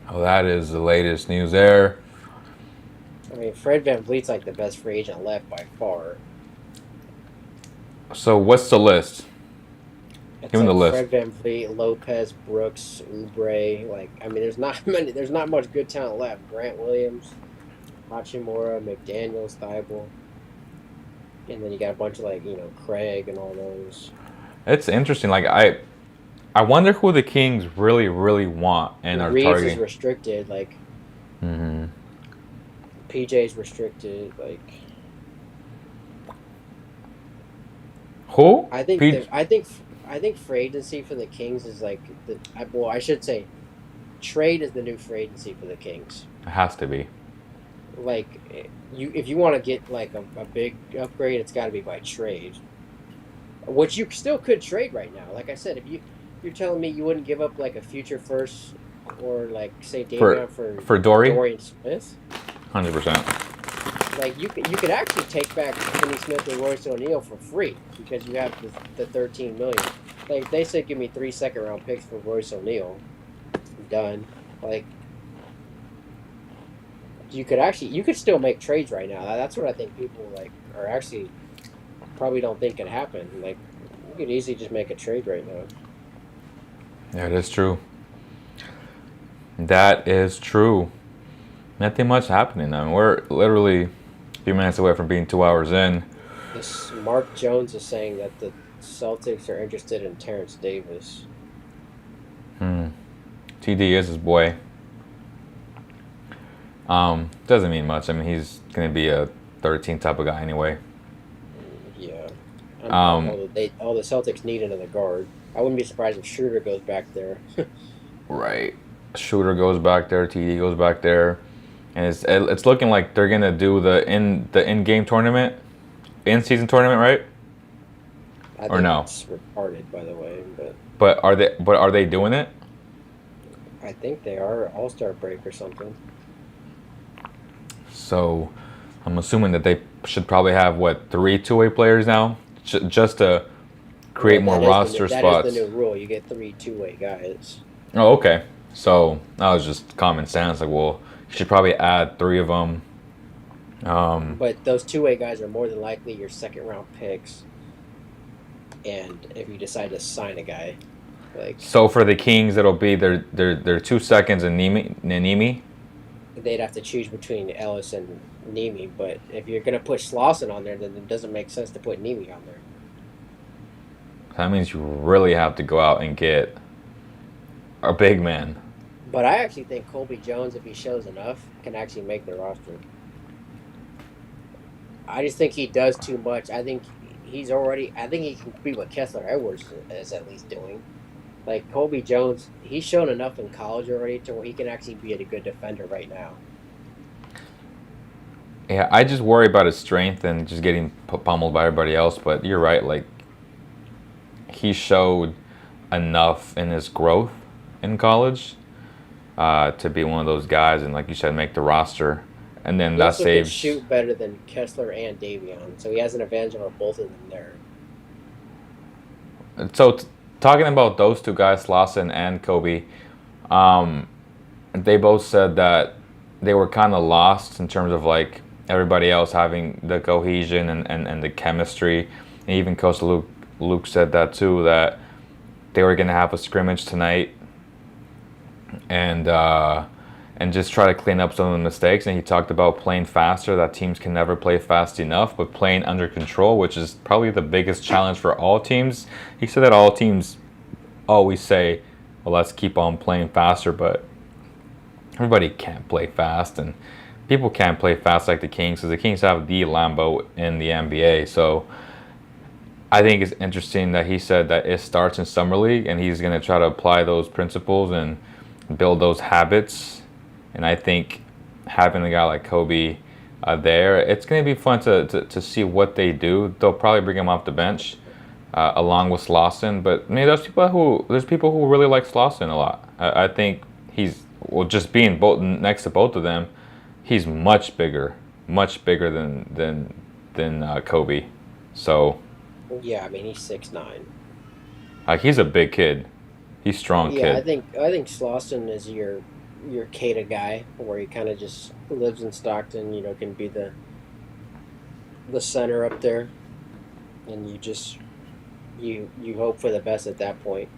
Oh, that is the latest news there. I mean, Fred VanVleet's like the best free agent left by far. So what's the list? It's Give me the like list. Fred VanVleet, Lopez, Brooks, Oubre. Like, I mean, there's not many. There's not much good talent left. Grant Williams, Hachimura, McDaniel's, Thibault, and then you got a bunch of like Craig and all those. It's interesting. Like I wonder who the Kings really, really want and are Reeves is targeting. restricted. Like Hmm. PJ's restricted. Like Who? I think Pete. I think free agency for the Kings is like well, I should say trade is the new free agency for the Kings. It has to be. Like you, if you want to get like a big upgrade, it's got to be by trade. Which you still could trade right now. Like I said, you're telling me you wouldn't give up like a future first or like say For Davion for for Dory, Dorian Smith. 100%. Like you could actually take back Kenny Smith and Royce O'Neal for free because you have the 13 million. Like they said, give me 3 second round picks for Royce O'Neal. Done. Like you could still make trades right now. That's what I think people like are actually probably don't think could happen. Like you could easily just make a trade right now. Yeah, it is true. That is true. Nothing much happening. I mean, we're literally a few minutes away from being 2 hours in. This Mark Jones is saying that the Celtics are interested in Terrence Davis. TD is his boy. Doesn't mean much. I mean, he's gonna be a 13 type of guy anyway. Yeah. Um, All the Celtics need another guard. I wouldn't be surprised if Schroeder goes back there. right. Shooter goes back there. TD goes back there, and it's looking like they're gonna do the in game tournament, in season tournament, right? I Or think no? it's retarded, by the way, but But are they doing it? I think they are All-Star break or something. So, I'm assuming that they should probably have what 3 two-way players now, just to create more roster That spots. is the new rule. You get 3 two-way guys. Oh, okay. So that was just common sense. Like, well, you should probably add 3 of them. But those two-way guys are more than likely your second-round picks. And if you decide to sign a guy, like So for the Kings, it'll be their 2 seconds and Nimi. they'd have to choose between Ellis and Nemi. But if you're gonna put Slauson on there, then it doesn't make sense to put Nemi on there. That means you really have to go out and get a big man. But I actually think Colby Jones, if he shows enough, can actually make the roster. I just think he does too much. I think I think he can be what Kessler Edwards is at least doing. Like Colby Jones, he's shown enough in college already to where he can actually be a good defender right now. Yeah, I just worry about his strength and just getting pummeled by everybody else. But you're right. Like, he showed enough in his growth in college to be one of those guys, and like you said, make the roster. And then He that also can saves. shoot better than Kessler and Davion, so he has an advantage over both of them there. So talking about those 2 guys, Lawson and Kobe, um, they both said that they were kind of lost in terms of like everybody else having the cohesion and the chemistry. And even Coach Luke said that too, that they were gonna have a scrimmage tonight and just try to clean up some of the mistakes. And he talked about playing faster, that teams can never play fast enough, but playing under control, which is probably the biggest challenge for all teams. He said that all teams always say, well, let's keep on playing faster, but everybody can't play fast, and people can't play fast like the Kings, because the Kings have the Lambo in the NBA. So I think it's interesting that he said that it starts in summer league, and he's going to try to apply those principles and build those habits. And I think having a guy like Kobe there, it's going to be fun to see what they do. They'll probably bring him off the bench along with Slauson, but I mean, there's people who really like Slauson a lot. I think he's just being both next to both of them, he's much bigger than Kobe. So. Yeah, I mean he's 6'9". He's a big kid. He's strong Yeah, kid. I think Slauson is your Cada guy, where he kind of just lives in Stockton. Can be the center up there, and you hope for the best at that point.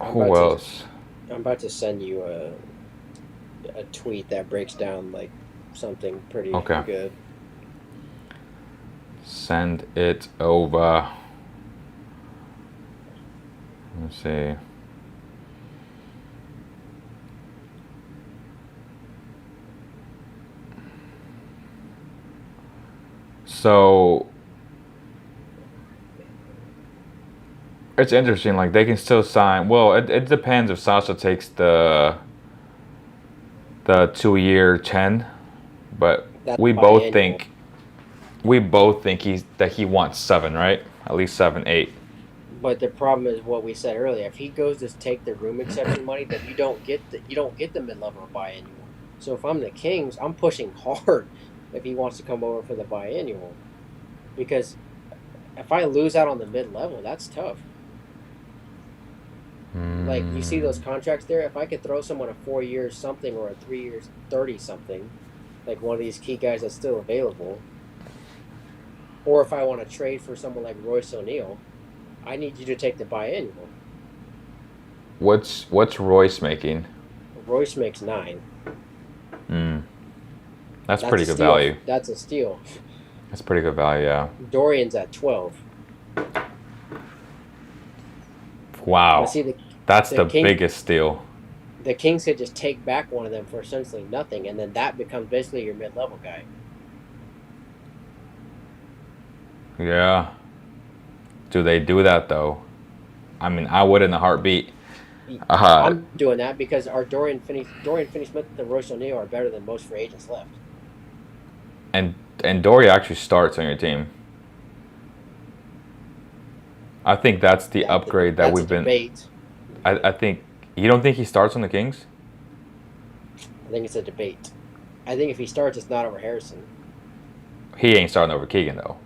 Who else? I'm about to send you a tweet that breaks down like something pretty good. Send it over. Let's see. So it's interesting. Like they can still sign. Well, it depends if Sasha takes the 2-year 10, but That's we both biannual. think he wants 7, right? At least 7, 8. But the problem is what we said earlier. If he goes to take the room exception money, then you don't get the mid-level biannual. So if I'm the Kings, I'm pushing hard if he wants to come over for the biannual, because if I lose out on the mid-level, that's tough. Like you see those contracts there. If I could throw someone a 4 years something or a 3 years 30 something, like one of these key guys that's still available, or if I want to trade for someone like Royce O'Neal, I need you to take the biannual. What's Royce making? Royce makes 9. That's pretty good steal. value. That's a steal. That's pretty good value, yeah. Dorian's at 12. Wow. See, that's the biggest steal. The Kings could just take back one of them for essentially nothing, and then that becomes basically your mid-level guy. Yeah. Do they do that though? I mean, I would in a heartbeat. I'm doing that because our Dorian Finney-Smith and Royce O'Neal are better than most free agents left. And Dory actually starts on your team. I think that's the upgrade that we've been. Debate. I think you don't think he starts on the Kings? I think it's a debate. I think if he starts, it's not over Harrison. He ain't starting over Keegan though.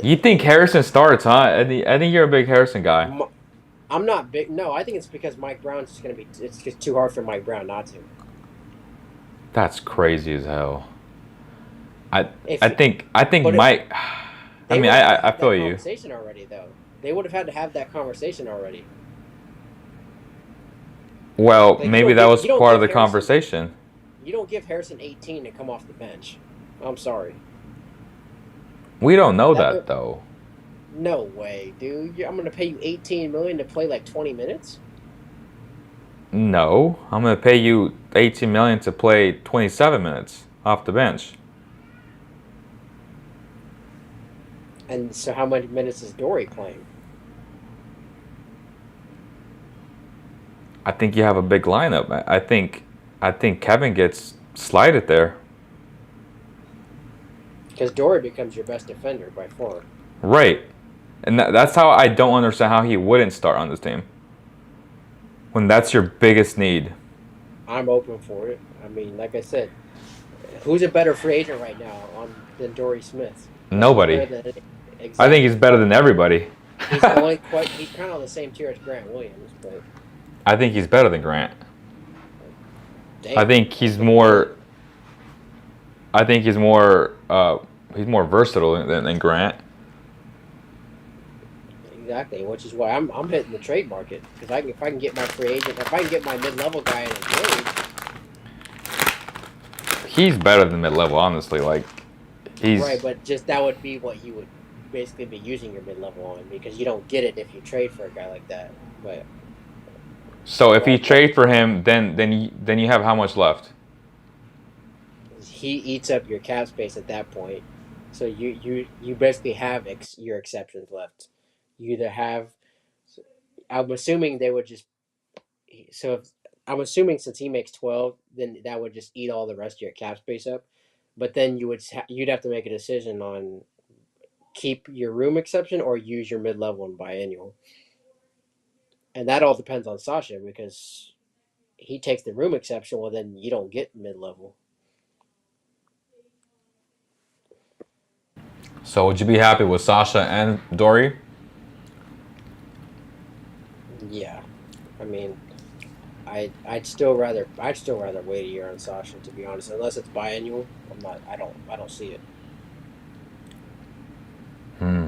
You think Harrison starts, huh? I think you're a big Harrison guy. I'm not big. No, I think it's because Mike Brown's just gonna be. It's just too hard for Mike Brown not to. That's crazy as hell. I think Mike. I mean, I feel you. Conversation already though. They would have had to have that conversation already. Well, like, maybe that was part of the conversation. You don't give Harrison 18 to come off the bench. I'm sorry. We don't know that though. No way, dude. I'm going to pay you $18 million to play like 20 minutes? No, I'm going to pay you $18 million to play 27 minutes off the bench. And so how many minutes is Dory playing? I think you have a big lineup. I think Kevin gets slighted there. Because Dory becomes your best defender by far. Right. And that's how I don't understand how he wouldn't start on this team. When that's your biggest need. I'm open for it. I mean, like I said, who's a better free agent right now than Dory Smith? Nobody. Exactly. I think he's better than everybody. He's kind of on the same tier as Grant Williams, but I think he's better than Grant. Damn. I think he's more versatile than Grant. Exactly, which is why I'm hitting the trade market, because if I can get my free agent, if I can get my mid-level guy in a trade. He's better than mid-level, honestly. Like he's right, but just that would be what you would basically be using your mid-level on, because you don't get it if you trade for a guy like that. But so if you trade for him, then you have how much left? he eats up your cap space at that point. So you basically have your exceptions left. You either have. I'm assuming they would just. So if, I'm assuming since he makes 12, then that would just eat all the rest of your cap space up. But then you'd have to make a decision on keep your room exception or use your mid level and biannual. And that all depends on Sasha because he takes the room exception. Well, then you don't get mid level. So would you be happy with Sasha and Dory? Yeah, I mean, I'd still rather wait a year on Sasha to be honest. Unless it's biannual, I'm not. I don't see it. Hmm.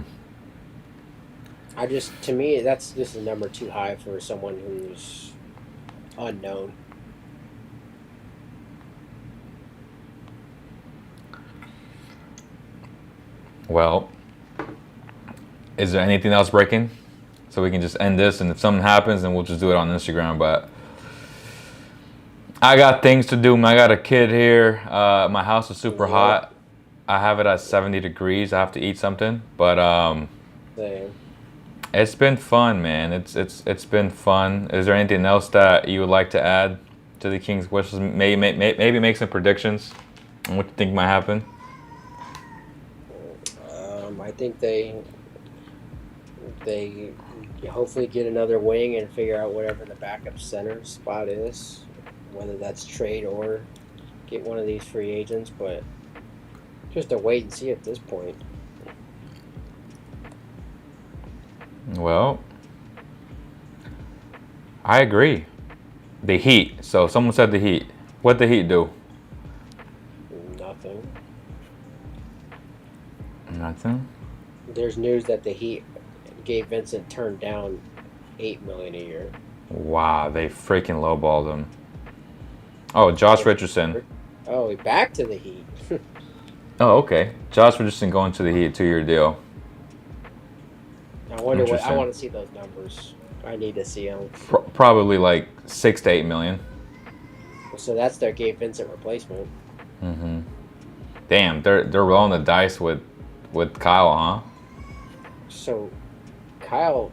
I just to me that's just a number too high for someone who's unknown. Well, is there anything else breaking? So we can just end this, and if something happens, then we'll just do it on Instagram. But I got things to do. I got a kid here. My house is super hot. I have it at 70 degrees. I have to eat something. But Same. it's been fun, man. It's been fun. Is there anything else that you would like to add to the King's wishes? Maybe make some predictions on what you think might happen. I think they hopefully get another wing and figure out whatever the backup center spot is, whether that's trade or get one of these free agents. But just a wait and see at this point. Well, I agree. The Heat. So someone said the Heat. What the Heat do? Nothing. Nothing. There's news that the Heat, Gabe Vincent turned down $8 million a year. Wow, they freaking lowballed him. Oh, Josh Richardson. Oh, back to the Heat. Oh, okay. Josh Richardson going to the Heat, 2-year deal. I wonder what. I Interesting. want to see those numbers. I need to see them. Probably like 6 to 8 million. So that's their Gabe Vincent replacement. Mm-hmm. Damn, they're rolling the dice with Kyle, huh? So, Kyle,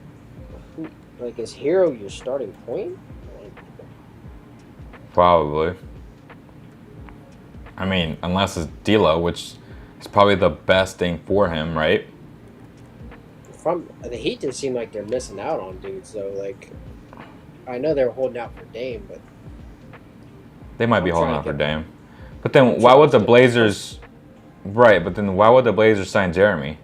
like, is Hero your starting point? Like, Probably. I mean, unless it's D'Lo, which is probably the best thing for him, right? from the Heat just seem like they're missing out on dudes. So, like, I know they're holding out for Dame, but They might be I'm holding trying out to for get- Dame. But then why would the Blazers? Right, but then why would the Blazers sign Jeremy?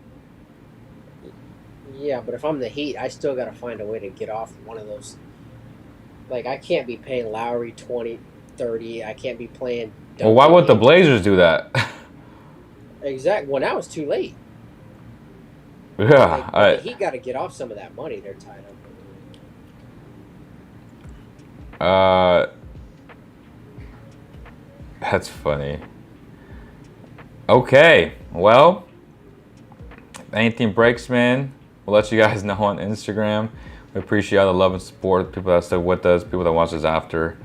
yeah, but if I'm the Heat, I still got to find a way to get off one of those. Like, I can't be paying Lowry 20, 30. I can't be playing. Well, why would the Duncan. Blazers do that? Exactly. Well, now it's too late. Yeah, Like, the Heat got to get off some of that money they're tied up. That's funny. Okay, well, if anything breaks, man, we'll let you guys know on Instagram. We appreciate all the love and support, people that still with us, people that watch us after.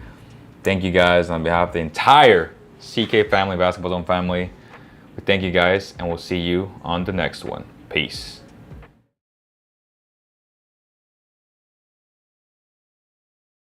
Thank you guys on behalf of the entire CK family, Basketball Zone family. We thank you guys, and we'll see you on the next one. Peace.